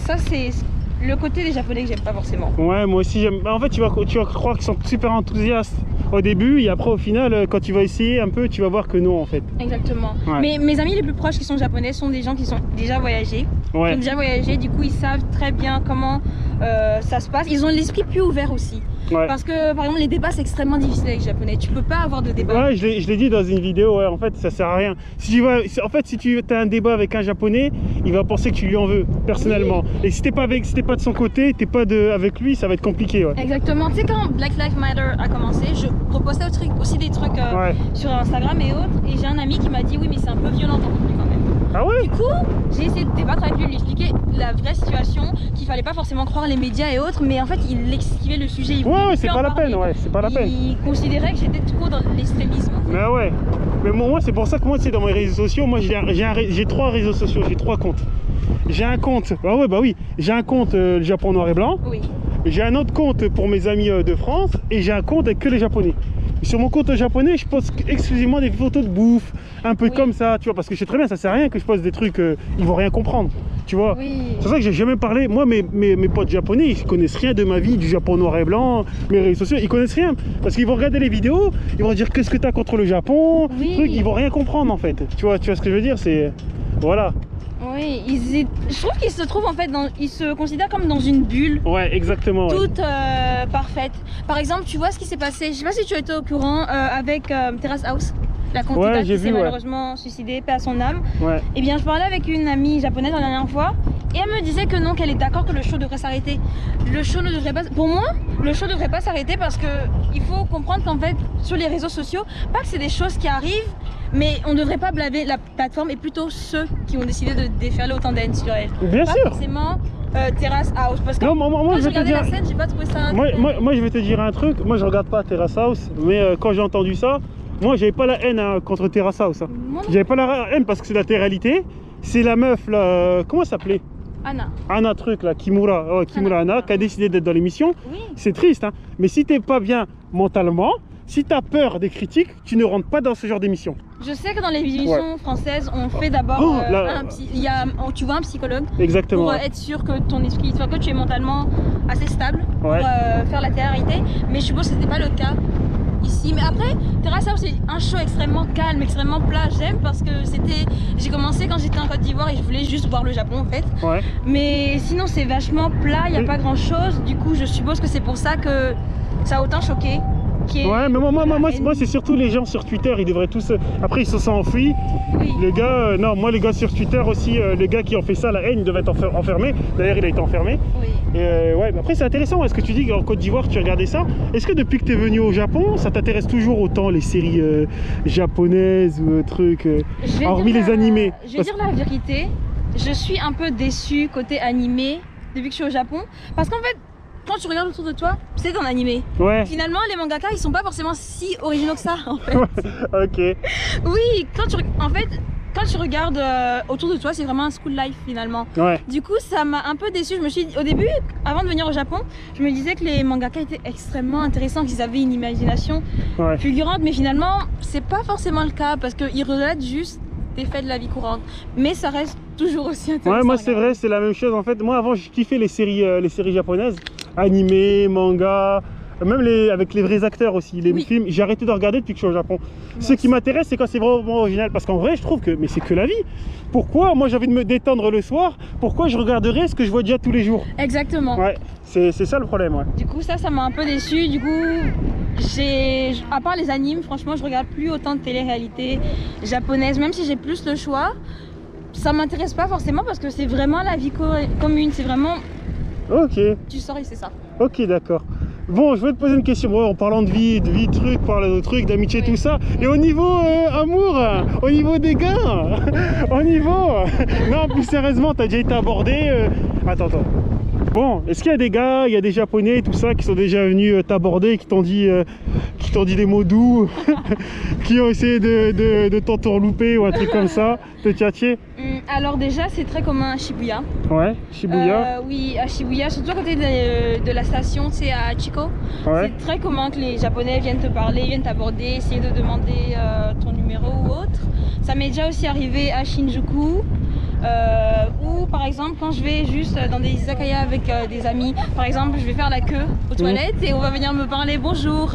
le côté des Japonais que j'aime pas forcément. Ouais, moi aussi j'aime. En fait, tu vas croire qu'ils sont super enthousiastes au début et après au final, quand tu vas essayer un peu, tu vas voir que non en fait. Exactement. Mais mes amis les plus proches qui sont japonais sont des gens qui sont déjà voyagés. Qui ont déjà voyagé, du coup ils savent très bien comment ça se passe. Ils ont l'esprit plus ouvert aussi. Parce que par exemple les débats c'est extrêmement difficile avec les Japonais. Tu peux pas avoir de débat. Ouais, je l'ai dit dans une vidéo, en fait ça sert à rien. Si tu as un débat avec un Japonais, il va penser que tu lui en veux personnellement. Et si t'es pas de son côté, t'es pas avec lui, ça va être compliqué. Exactement. Tu sais quand Black Lives Matter a commencé, je proposais aussi des trucs sur Instagram et autres. Et j'ai un ami qui m'a dit oui mais c'est un peu violent ton contenu quand même. Ah ouais? Du coup, j'ai essayé de débattre avec lui, lui expliquer la vraie situation, qu'il fallait pas forcément croire les médias et autres, mais en fait, il esquivait le sujet. C'est pas la peine, c'est pas la peine. Il considérait que j'étais trop dans l'extrémisme. Mais ouais. Mais moi, c'est pour ça que moi, tu sais, dans mes réseaux sociaux, moi, j'ai 3 réseaux sociaux, j'ai 3 comptes. J'ai un compte, j'ai un compte Japon noir et blanc. Oui. J'ai un autre compte pour mes amis de France et j'ai un compte avec que les Japonais. Sur mon compte japonais, je poste exclusivement des photos de bouffe, un peu comme ça, tu vois, parce que je sais très bien, ça sert à rien que je poste des trucs, ils vont rien comprendre, tu vois. C'est ça que j'ai jamais parlé. Moi, mes potes japonais, ils connaissent rien de ma vie, du Japon noir et blanc, mes réseaux sociaux, ils connaissent rien. Parce qu'ils vont regarder les vidéos, ils vont dire qu'est-ce que t'as contre le Japon, ils vont rien comprendre en fait. Tu vois ce que je veux dire, c'est... Voilà. Oui, je trouve qu'ils se trouvent en fait, ils se considèrent comme dans une bulle. Ouais, exactement. Toute parfaite. Par exemple, tu vois ce qui s'est passé, je sais pas si tu étais au courant avec Terrace House, la candidate qui s'est malheureusement suicidée, paix à son âme. Et bien, je parlais avec une amie japonaise la dernière fois et elle me disait que non, qu'elle est d'accord que le show devrait s'arrêter. Le show ne devrait pas, pour moi, le show ne devrait pas s'arrêter parce que il faut comprendre qu'en fait, sur les réseaux sociaux, pas que c'est des choses qui arrivent, mais on ne devrait pas blâmer la plateforme et plutôt ceux qui ont décidé de déferler autant d'haine sur elle. Bien sûr. Pas forcément Terrace House. Parce que moi je vais te dire... la scène, j'ai pas trouvé ça... Moi je vais te dire un truc, moi je regarde pas Terrace House, mais quand j'ai entendu ça, moi j'avais pas la haine contre Terrace House. J'avais pas la haine parce que c'est la télé-réalité. C'est la meuf là, comment elle s'appelait? Anna truc là, Kimura Anna, qui a décidé d'être dans l'émission. C'est triste, hein. Mais si t'es pas bien mentalement, si tu as peur des critiques, tu ne rentres pas dans ce genre d'émission. Je sais que dans les émissions françaises, on fait d'abord tu vois un psychologue. Exactement. Pour être sûr que ton esprit, que tu es mentalement assez stable pour faire la télé-réalité. Mais je suppose que ce n'était pas le cas ici. Mais après, Terrace House, c'est un show extrêmement calme, extrêmement plat. J'aime parce que j'ai commencé quand j'étais en Côte d'Ivoire et je voulais juste voir le Japon en fait. Mais sinon, c'est vachement plat, il n'y a pas grand chose. Du coup, je suppose que c'est pour ça que ça a autant choqué. Ouais, mais moi c'est surtout les gens sur Twitter, ils devraient tous... Après ils se sont enfuis. Les gars, non, moi les gars sur Twitter aussi, les gars qui ont fait ça, la haine, ils devaient être enfermés. D'ailleurs il a été enfermé. Et ouais, mais après c'est intéressant, est-ce que tu dis qu'en Côte d'Ivoire tu regardais ça? Est-ce que depuis que tu es venu au Japon, ça t'intéresse toujours autant les séries japonaises ou trucs, hormis les animés? Je vais dire la vérité, je suis un peu déçue côté animé depuis que je suis au Japon. Parce qu'en fait, quand tu regardes autour de toi, c'est un animé. Finalement, les mangaka, ils sont pas forcément si originaux que ça, en fait. Ok. Oui, en fait, quand tu regardes autour de toi, c'est vraiment un school life finalement. Ouais. Du coup, ça m'a un peu déçue. Je me suis dit, au début, avant de venir au Japon, je me disais que les mangaka étaient extrêmement intéressants, qu'ils avaient une imagination fulgurante, mais finalement, c'est pas forcément le cas parce qu'ils relatent juste des faits de la vie courante. Mais ça reste toujours aussi intéressant. Ouais, moi c'est vrai, c'est la même chose en fait. Moi avant, je kiffais les séries japonaises, animés, mangas. Même avec les vrais acteurs aussi, les films, j'ai arrêté de regarder depuis que je suis au Japon. Ce qui m'intéresse, c'est quand c'est vraiment original. Parce qu'en vrai, je trouve que c'est que la vie. Pourquoi, moi j'ai envie de me détendre le soir, pourquoi je regarderais ce que je vois déjà tous les jours? Exactement. Ouais, c'est ça le problème. Ouais. Du coup, ça m'a un peu déçu. Du coup, à part les animes, franchement, je regarde plus autant de télé-réalité japonaise, même si j'ai plus le choix. Ça m'intéresse pas forcément parce que c'est vraiment la vie commune. C'est vraiment. Ok. Tu sors et c'est ça. Ok, d'accord. Bon, je vais te poser une question. Ouais, en parlant de vie, trucs, parlant de trucs, d'amitié, tout ça. Et au niveau amour, au niveau des gars, au niveau. Non, plus sérieusement, t'as déjà été abordé. Attends. Bon, est-ce qu'il y a des gars, il y a des Japonais, tout ça, qui sont déjà venus t'aborder, qui t'ont dit des mots doux, qui ont essayé de t'entourlouper ou un truc comme ça, te tchatcher? Alors déjà, c'est très commun à Shibuya. Ouais, Shibuya. Oui, à Shibuya, surtout à côté de la station, c'est à Chico. Ouais. C'est très commun que les Japonais viennent te parler, viennent t'aborder, essayer de demander ton numéro ou autre. Ça m'est déjà aussi arrivé à Shinjuku. Ou par exemple quand je vais juste dans des izakaya avec des amis, par exemple je vais faire la queue aux toilettes et on va venir me parler, bonjour,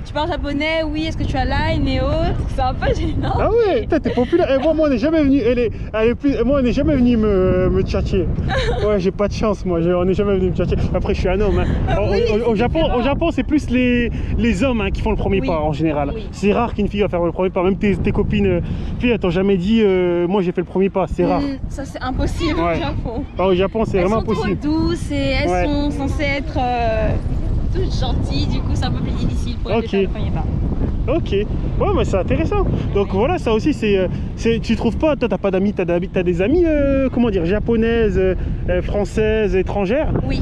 tu parles japonais, oui, est-ce que tu as line et autres, c'est un peu gênant. Ah ouais, t'es populaire. Et moi on n'est jamais venu, moi on n'est jamais venu me tchatcher. Ouais, j'ai pas de chance, moi on n'est jamais venu me tchatcher. Après je suis un homme, hein. Au Japon c'est plus les hommes qui font le premier pas en général. C'est rare qu'une fille va faire le premier pas, même tes copines filles elles t'ont jamais dit moi j'ai fait le premier pas, c'est rare. Ça c'est impossible au Japon. Au Japon c'est vraiment impossible. Elles sont trop douces et elles sont censées être toutes gentilles, du coup c'est un peu plus difficile pour elles de faire le premier pas. Ok, ouais mais c'est intéressant. Donc voilà, ça aussi tu trouves pas, toi t'as pas d'amis, t'as des amis comment dire, japonaises, françaises, étrangères? Oui.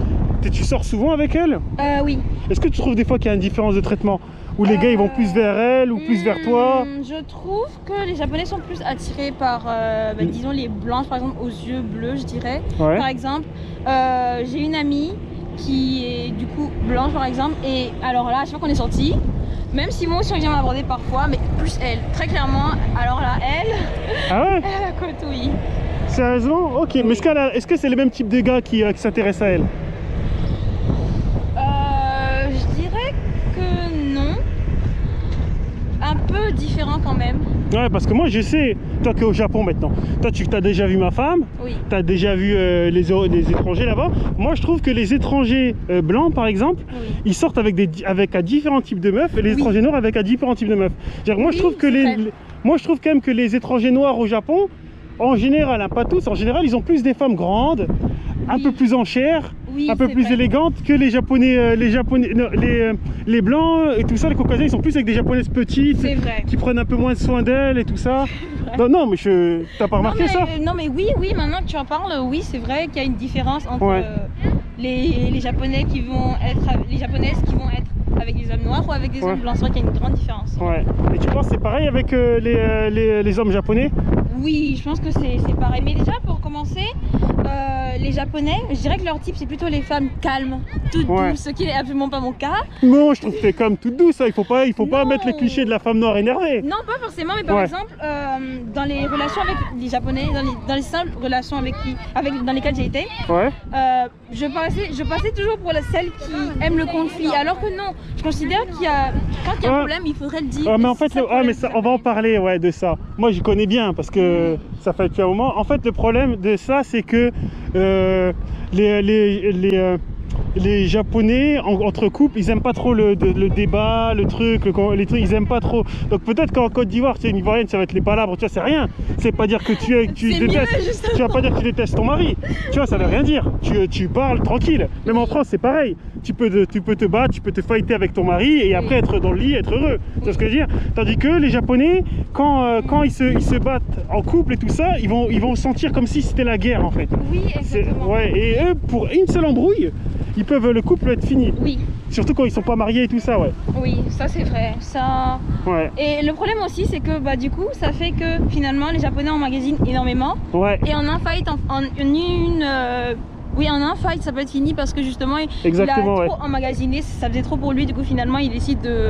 Tu sors souvent avec elles? Oui. Est-ce que tu trouves des fois qu'il y a une différence de traitement? Où les gars ils vont plus vers elle ou plus vers toi? Je trouve que les Japonais sont plus attirés par, disons, les blanches, par exemple, aux yeux bleus, je dirais. Ouais. Par exemple, j'ai une amie qui est du coup blanche, par exemple, et alors là, à chaque fois qu'on est sortis, même si moi aussi on vient m'aborder parfois, mais plus elle, très clairement, alors là, elle, elle a côte, oui. Sérieusement? Ok, mais est-ce que c'est le même type de gars qui s'intéresse à elle? Je dirais que non. Un peu différent quand même. Ouais, parce que moi je sais, toi qui es au Japon maintenant, toi tu as déjà vu ma femme, tu as déjà vu les étrangers là-bas. Moi je trouve que les étrangers blancs par exemple, ils sortent avec à différents types de meufs et les étrangers noirs avec à différents types de meufs. Moi je trouve que moi je trouve quand même que les étrangers noirs au Japon, en général, pas tous, en général ils ont plus des femmes grandes, un peu plus en chair, un peu plus élégantes que les Japonais, les blancs et tout ça, les Caucasiens ils sont plus avec des Japonaises petites, qui prennent un peu moins soin d'elles et tout ça. Non mais t'as pas remarqué ça? Non mais oui, maintenant que tu en parles, oui c'est vrai qu'il y a une différence entre les Japonais qui vont être, les Japonaises qui vont être avec des hommes noirs ou avec des hommes blancs. C'est vrai qu'il y a une grande différence. Ouais. Et tu penses que c'est pareil avec les hommes japonais? Oui, je pense que c'est pareil. Mais déjà pour commencer, les Japonais, je dirais que leur type c'est plutôt les femmes calmes, toutes douces, ce qui n'est absolument pas mon cas. Non, je trouve que t'es comme toute douce, il faut pas mettre les clichés de la femme noire énervée. Non, pas forcément, mais par exemple, dans les relations avec les Japonais, dans les simples relations dans lesquelles j'ai été, je passais toujours pour celle qui aime le conflit, alors que non, je considère qu'il y a, quand il y a un problème, il faudrait le dire. Mais en fait, on va en parler de ça. Moi je connais bien parce que ça fait depuis un moment. En fait, le problème de ça, c'est que les Japonais entre couples, ils aiment pas trop le débat, les trucs, ils aiment pas trop. Donc peut-être qu'en Côte d'Ivoire, tu es une Ivoirienne, ça va être les palabres, tu vois, c'est rien. C'est pas dire que tu détestes. Tu vas pas dire que tu détestes ton mari. Tu vois, ça veut rien dire. Tu parles tranquille. Même en France, c'est pareil. Tu peux te battre, tu peux te fighter avec ton mari et après être dans le lit, être heureux. Tu vois ce que je veux dire? Tandis que les Japonais, quand ils se battent en couple et tout ça, ils vont sentir comme si c'était la guerre en fait. Oui, exactement. Et eux, pour une seule embrouille, ils peuvent, le couple être fini. Oui. Surtout quand ils sont pas mariés et tout ça, ouais. Oui, ça c'est vrai. Ça... Ouais. Et le problème aussi, c'est que bah, du coup, ça fait que finalement, les Japonais emmagasinent énormément. Ouais. Et en un fight, oui, en un fight, ça peut être fini parce que justement, il a trop emmagasiné, ça faisait trop pour lui. Du coup, finalement, il décide de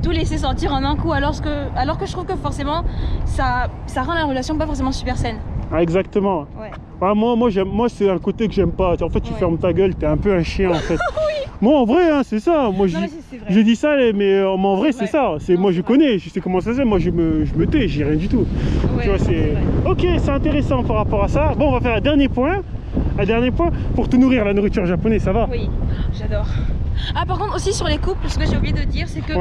tout laisser sortir en un coup, alors que je trouve que forcément, ça rend la relation pas forcément super saine. Ah, exactement. Ouais. Ah, moi c'est un côté que j'aime pas. En fait, tu fermes ta gueule, t'es un peu un chien en fait. Oui. Moi, en vrai, hein, c'est ça. Moi, je dis ça, mais en vrai, c'est ça. Moi, je connais, je sais comment ça se fait. Moi, je me tais, j'ai rien du tout. Ouais, tu vois, c'est. Ok, c'est intéressant par rapport à ça. Bon, on va faire un dernier point. Un dernier point pour te nourrir, la nourriture japonaise, ça va? Oui, j'adore. Ah, par contre, aussi sur les couples, ce que j'ai oublié de dire, c'est que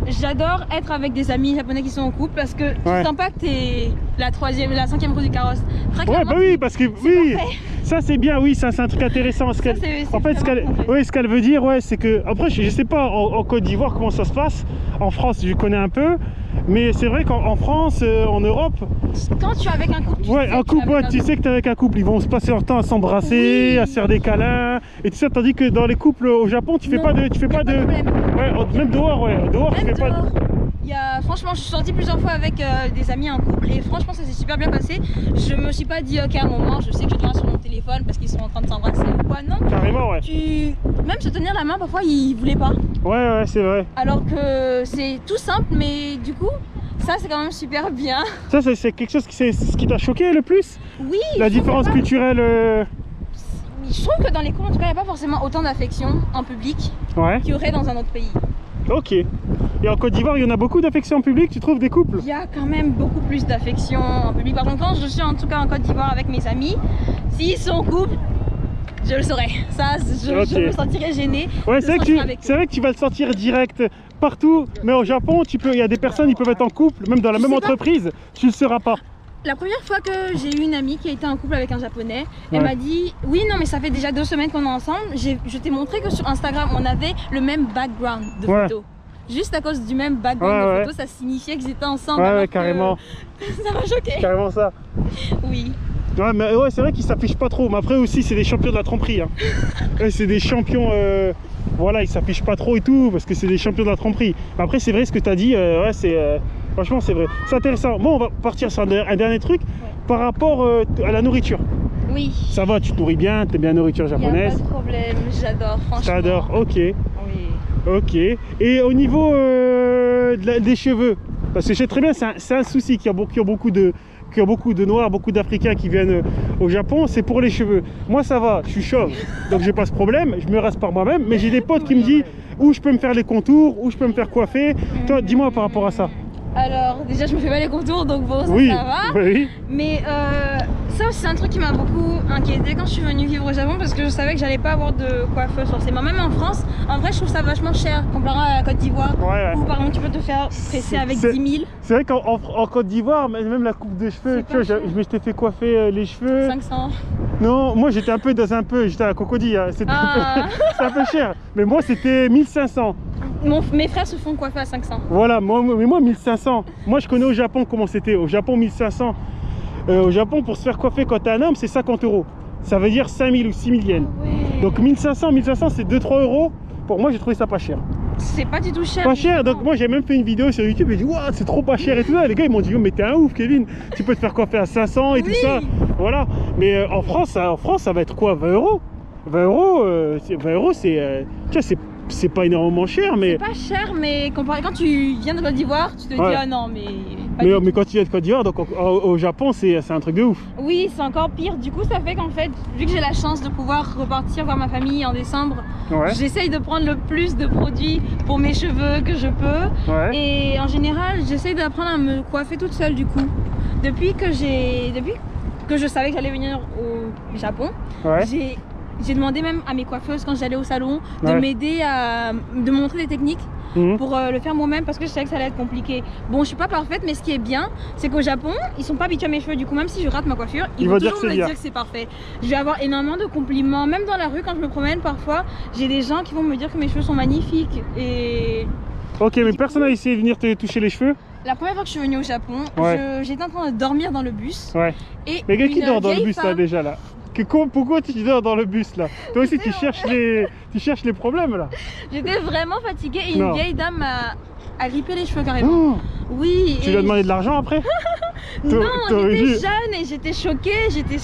j'adore être avec des amis japonais qui sont en couple parce que tu sens pas que t'es la 5e roue du carrosse. Très ouais, bah oui, parce que oui, ça c'est bien, oui, ça c'est un truc intéressant. En fait, ce qu'elle veut dire, ouais, c'est que après, je sais pas en Côte d'Ivoire comment ça se passe. En France, je connais un peu. Mais c'est vrai qu'en France, en Europe, quand tu es avec un couple, tu sais que tu es avec un couple, ils vont se passer leur temps à s'embrasser, à se faire des câlins et tout ça, tandis que dans les couples au Japon, tu fais pas de même dehors, tu fais pas de... Franchement, je suis sortie plusieurs fois avec des amis en couple et franchement ça s'est super bien passé. Je me suis pas dit ok, à un moment je sais que je dois sur mon téléphone parce qu'ils sont en train de s'embrasser ou quoi, non. Carrément, ouais. Même se tenir la main parfois ils voulaient pas. Ouais, c'est vrai. Alors que c'est tout simple, mais du coup ça c'est quand même super bien. Ça c'est quelque chose ce qui t'a choqué le plus? Oui. La différence culturelle. Je trouve que dans les couples en tout cas il n'y a pas forcément autant d'affection en public qu'il y aurait dans un autre pays. Ok. Et en Côte d'Ivoire, il y en a beaucoup d'affection en public, tu trouves, des couples? Il y a quand même beaucoup plus d'affection en public. Par contre, quand je suis en tout cas en Côte d'Ivoire avec mes amis, s'ils sont en couple, je le saurais. Ça, je me sentirais gênée. Ouais, c'est vrai que tu vas le sentir direct partout. Mais au Japon, il y a des personnes, ils peuvent être en couple, même dans la même entreprise, tu le seras pas. La première fois que j'ai eu une amie qui a été en couple avec un japonais, elle m'a dit oui, non, mais ça fait déjà 2 semaines qu'on est ensemble. Je t'ai montré que sur Instagram on avait le même background de photo. Juste à cause du même background de photo, ça signifiait qu'ils étaient ensemble. Ouais, carrément. Ça m'a choqué. Carrément ça. Oui. Ouais, mais c'est vrai qu'ils s'affichent pas trop. Mais après aussi, c'est des champions de la tromperie. Hein. C'est des champions. Voilà, ils s'affichent pas trop et tout parce que c'est des champions de la tromperie. Mais après, c'est vrai ce que tu as dit. Franchement, c'est vrai. C'est intéressant. Bon, on va partir sur un dernier truc par rapport à la nourriture. Oui. Ça va, tu te nourris bien, tu aimes bien la nourriture japonaise. Y a pas de problème, j'adore, franchement. J'adore, ok. Oui. Ok. Et au niveau des cheveux, parce que je sais très bien, c'est un souci qu'il y a beaucoup de Noirs, beaucoup d'Africains qui viennent au Japon, c'est pour les cheveux. Moi ça va, je suis chauve, donc j'ai pas ce problème, je me rase par moi-même, mais j'ai des potes qui me disent où je peux me faire les contours, où je peux me faire coiffer. Toi, dis-moi par rapport à ça. Alors déjà je me fais pas les contours donc bon ça, ça va. Oui. Mais ça c'est un truc qui m'a beaucoup inquiété quand je suis venue vivre au Japon parce que je savais que j'allais pas avoir de coiffeuse forcément. Même en France, en vrai je trouve ça vachement cher comparé à la Côte d'Ivoire où par exemple tu peux te faire presser avec 10 000. C'est vrai qu'en Côte d'Ivoire, même la coupe de cheveux, tu vois, je m'étais fait coiffer les cheveux. 500. Non, moi j'étais j'étais à Cocody, hein. C'était un peu cher. Mais moi c'était 1500. Mes frères se font coiffer à 500. Voilà, moi 1500. Moi je connais au Japon comment c'était. Au Japon 1500. Au Japon pour se faire coiffer quand t'es un homme c'est 50 €. Ça veut dire 5000 ou 6000 yens. Donc 1500 c'est 2-3 €. Pour moi j'ai trouvé ça pas cher. C'est pas du tout cher. Pas cher, donc moi j'ai même fait une vidéo sur YouTube et j'ai dit waouh c'est trop pas cher et tout ça. Les gars ils m'ont dit mais t'es un ouf Kevin, tu peux te faire coiffer à 500 et tout ça. Voilà. Mais en France ça va être quoi, 20 €? 20 € c'est tu vois, c'est pas énormément cher, mais... C'est pas cher, mais comparé quand tu viens de Côte d'Ivoire, tu te dis ah non, mais... Mais quand tu viens de Côte d'Ivoire, donc au Japon, c'est un truc de ouf. Oui, c'est encore pire. Du coup, ça fait qu'en fait, vu que j'ai la chance de pouvoir repartir voir ma famille en décembre, j'essaye de prendre le plus de produits pour mes cheveux que je peux. Et en général, j'essaye d'apprendre à me coiffer toute seule du coup. Depuis que je savais que j'allais venir au Japon, j'ai demandé même à mes coiffeuses quand j'allais au salon de m'aider de montrer des techniques pour le faire moi-même parce que je savais que ça allait être compliqué. Bon, je suis pas parfaite, mais ce qui est bien, c'est qu'au Japon, ils sont pas habitués à mes cheveux. Du coup, même si je rate ma coiffure, ils vont toujours me dire que c'est parfait. Je vais avoir énormément de compliments, même dans la rue quand je me promène. Parfois, j'ai des gens qui vont me dire que mes cheveux sont magnifiques. Et ok, mais personne n'a essayé de venir te toucher les cheveux? La première fois que je suis venue au Japon, j'étais en train de dormir dans le bus. Et mais qui dort dans le bus là déjà là? Pourquoi tu dors dans le bus là? Toi aussi tu cherches les problèmes là. J'étais vraiment fatiguée et Non. une vieille dame a grippé les cheveux carrément. Oh, Oui. tu lui as demandé de l'argent après? Non, t'aurais j'étais dû- jeune et j'étais choquée, j'étais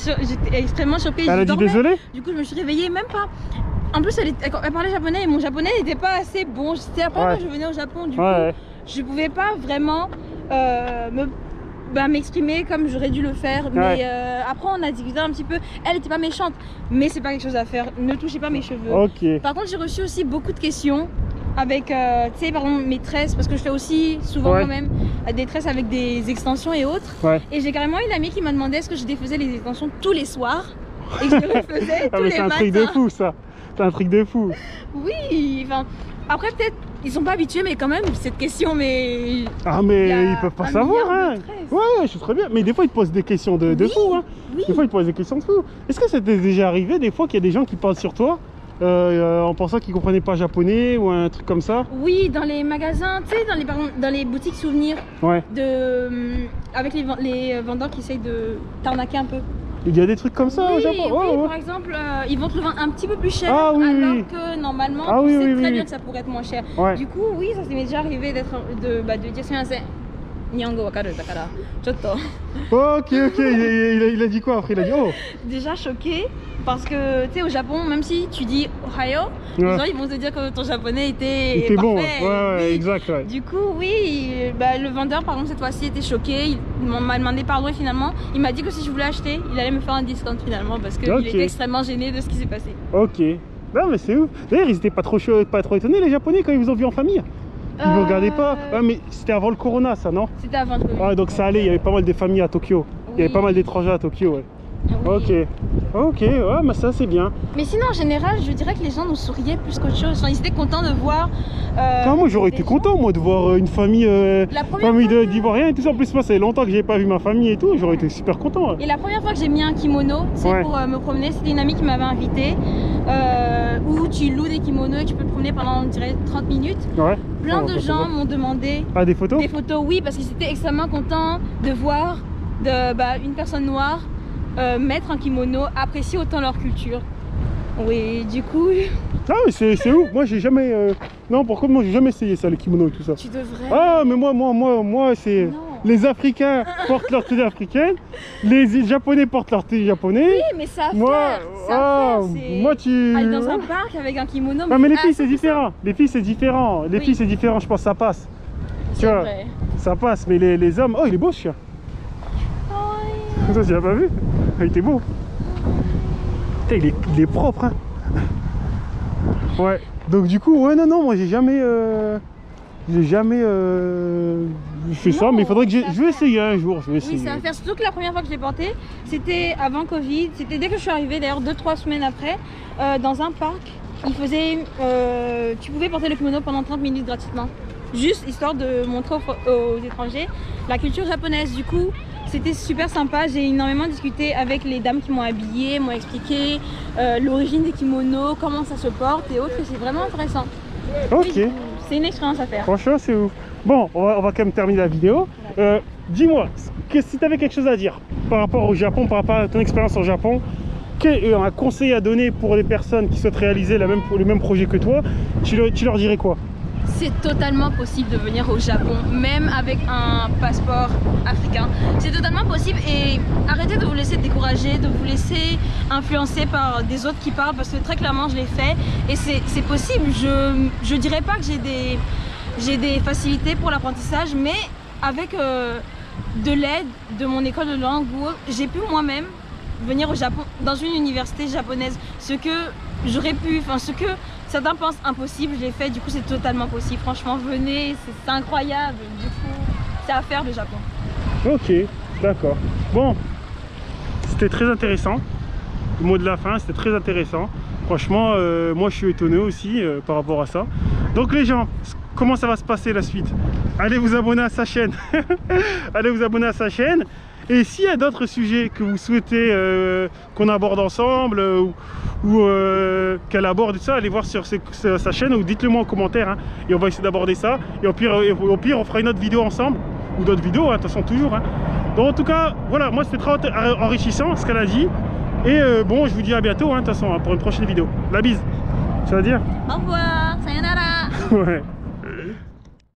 extrêmement choquée. Elle je a dit dormais. désolé? Du coup, je me suis réveillée même pas. En plus, elle parlait japonais et mon japonais n'était pas assez bon. C'était la première fois que je venais au Japon, du coup, je pouvais pas vraiment m'exprimer comme j'aurais dû le faire. Mais après, on a discuté un petit peu. Elle était pas méchante, mais c'est pas quelque chose à faire. Ne touchez pas mes cheveux. Ok. Par contre, j'ai reçu aussi beaucoup de questions avec, tu sais, par exemple, mes tresses, parce que je fais aussi souvent moi-même des tresses avec des extensions et autres. Et j'ai carrément une amie qui m'a demandé est-ce que je défaisais les extensions tous les soirs et que je les refaisais tous les matins. C'est un truc de fou ça. C'est un truc de fou. Oui, enfin, après peut-être ils sont pas habitués, mais quand même cette question, mais Ah mais ils peuvent pas savoir hein. Ouais, je suis très bien. Mais des fois ils te posent des questions de fou hein. Oui. Des fois ils te posent des questions de fou. Est-ce que ça t'est déjà arrivé des fois qu'il y a des gens qui parlent sur toi en pensant qu'ils comprenaient pas japonais ou un truc comme ça? Oui, dans les magasins, tu sais, dans les boutiques souvenirs, avec les vendeurs qui essayent de t'arnaquer un peu. Il y a des trucs comme ça au Japon? Oui, par exemple, ils vont te le vendre un petit peu plus cher, Ah, oui, alors oui. que normalement, Ah, tu oui, sais oui, très oui. bien que ça pourrait être moins cher. Ouais. Du coup, oui, ça m'est déjà arrivé de dire sumimasen. Nihongo wakaru dakara. Chotto. Ok, il a dit quoi après? Il a dit oh. Déjà choquée parce que tu sais, au Japon, même si tu dis Ohayo, les gens ils vont te dire que ton japonais était bon, parfait. ouais, Oui. exact. Ouais. Du coup, oui, le vendeur par exemple cette fois-ci était choqué, il m'a demandé pardon et finalement il m'a dit que si je voulais acheter, il allait me faire un discount finalement parce qu'il était extrêmement gêné de ce qui s'est passé. Ok. Non mais c'est ouf. D'ailleurs ils étaient pas trop étonnés les Japonais quand ils vous ont vu en famille. Ils vous regardaient pas. Ouais, mais c'était avant le corona ça, non? C'était avant le Covid. Ouais, donc ça allait, il y avait pas mal de familles à Tokyo. Il y avait pas mal d'étrangers à Tokyo, ouais. Oui. Ok, ouais, mais ça c'est bien. Mais sinon en général, je dirais que les gens nous souriaient plus qu'autre chose. Enfin, ils étaient contents de voir. Moi j'aurais été content moi de voir une famille, d'Ivoiriens et tout ça. En plus moi ça fait longtemps que j'ai pas vu ma famille et tout, j'aurais été super content. Ouais. Et la première fois que j'ai mis un kimono, c'est pour me promener, c'était une amie qui m'avait invité. Où tu loues des kimonos et tu peux te promener pendant on dirait 30 minutes. Ouais. Plein de gens m'ont demandé des photos. Des photos, oui, parce qu'ils étaient extrêmement contents de voir une personne noire mettre un kimono, apprécier autant leur culture. Oui, du coup. Ah mais c'est ouf, moi j'ai jamais. Non, par contre moi j'ai jamais essayé ça, les kimonos et tout ça. Tu devrais. Ah mais moi c'est. Non. Les Africains portent leur tenue africaine, les Japonais portent leur tenue japonais. Oui, mais ça moi tu. Aller dans un parc avec un kimono. Ah mais les filles c'est différent. Les filles c'est différent. Les filles c'est différent, je pense que ça passe. Tu vois, vrai. ça passe, mais les hommes. Oh il est beau ce chien. Oh, Ça tu l'as pas vu? Il était beau. Putain, il est propre hein. Ouais. Donc du coup non moi j'ai jamais fait ça, mais il faudrait que je vais essayer un jour. Je vais essayer. Oui, ça va faire. Surtout que la première fois que je l'ai porté, c'était avant Covid. C'était dès que je suis arrivée, d'ailleurs 2-3 semaines après, dans un parc. Tu pouvais porter le kimono pendant 30 minutes gratuitement. Juste histoire de montrer aux étrangers la culture japonaise. Du coup, c'était super sympa. J'ai énormément discuté avec les dames qui m'ont habillée, m'ont expliqué l'origine des kimonos, comment ça se porte et autres. C'est vraiment intéressant. Ok. Oui, c'est une expérience à faire. Franchement, c'est ouf. Bon, on va quand même terminer la vidéo. Dis-moi, si tu avais quelque chose à dire par rapport au Japon, par rapport à ton expérience au Japon, un conseil à donner pour les personnes qui souhaitent réaliser le même projet que toi, tu leur dirais quoi? C'est totalement possible de venir au Japon, même avec un passeport africain. C'est totalement possible et arrêtez de vous laisser décourager, de vous laisser influencer par des autres qui parlent parce que très clairement je l'ai fait et c'est possible. Je dirais pas que j'ai des facilités pour l'apprentissage, mais avec de l'aide de mon école de langue, j'ai pu moi-même venir au Japon dans une université japonaise. Ce que j'aurais pu, ce que certains pensent impossible, je l'ai fait, du coup c'est totalement possible. Franchement, venez, c'est incroyable, du coup c'est à faire le Japon. Ok, d'accord. Bon, c'était très intéressant. Le mot de la fin, c'était très intéressant. Franchement, moi je suis étonné aussi par rapport à ça. Donc les gens, comment ça va se passer la suite? Allez vous abonner à sa chaîne. Allez vous abonner à sa chaîne. Et s'il y a d'autres sujets que vous souhaitez qu'on aborde ensemble ou qu'elle aborde ça, allez voir sur sa chaîne ou dites-le moi en commentaire hein, et on va essayer d'aborder ça. Et au pire on fera une autre vidéo ensemble ou d'autres vidéos, hein, de toute façon toujours. Hein. Donc en tout cas, voilà, moi c'était très enrichissant ce qu'elle a dit. Et bon, je vous dis à bientôt, hein, de toute façon, pour une prochaine vidéo. La bise. Tu vas dire? Au revoir, sayonara. Ouais.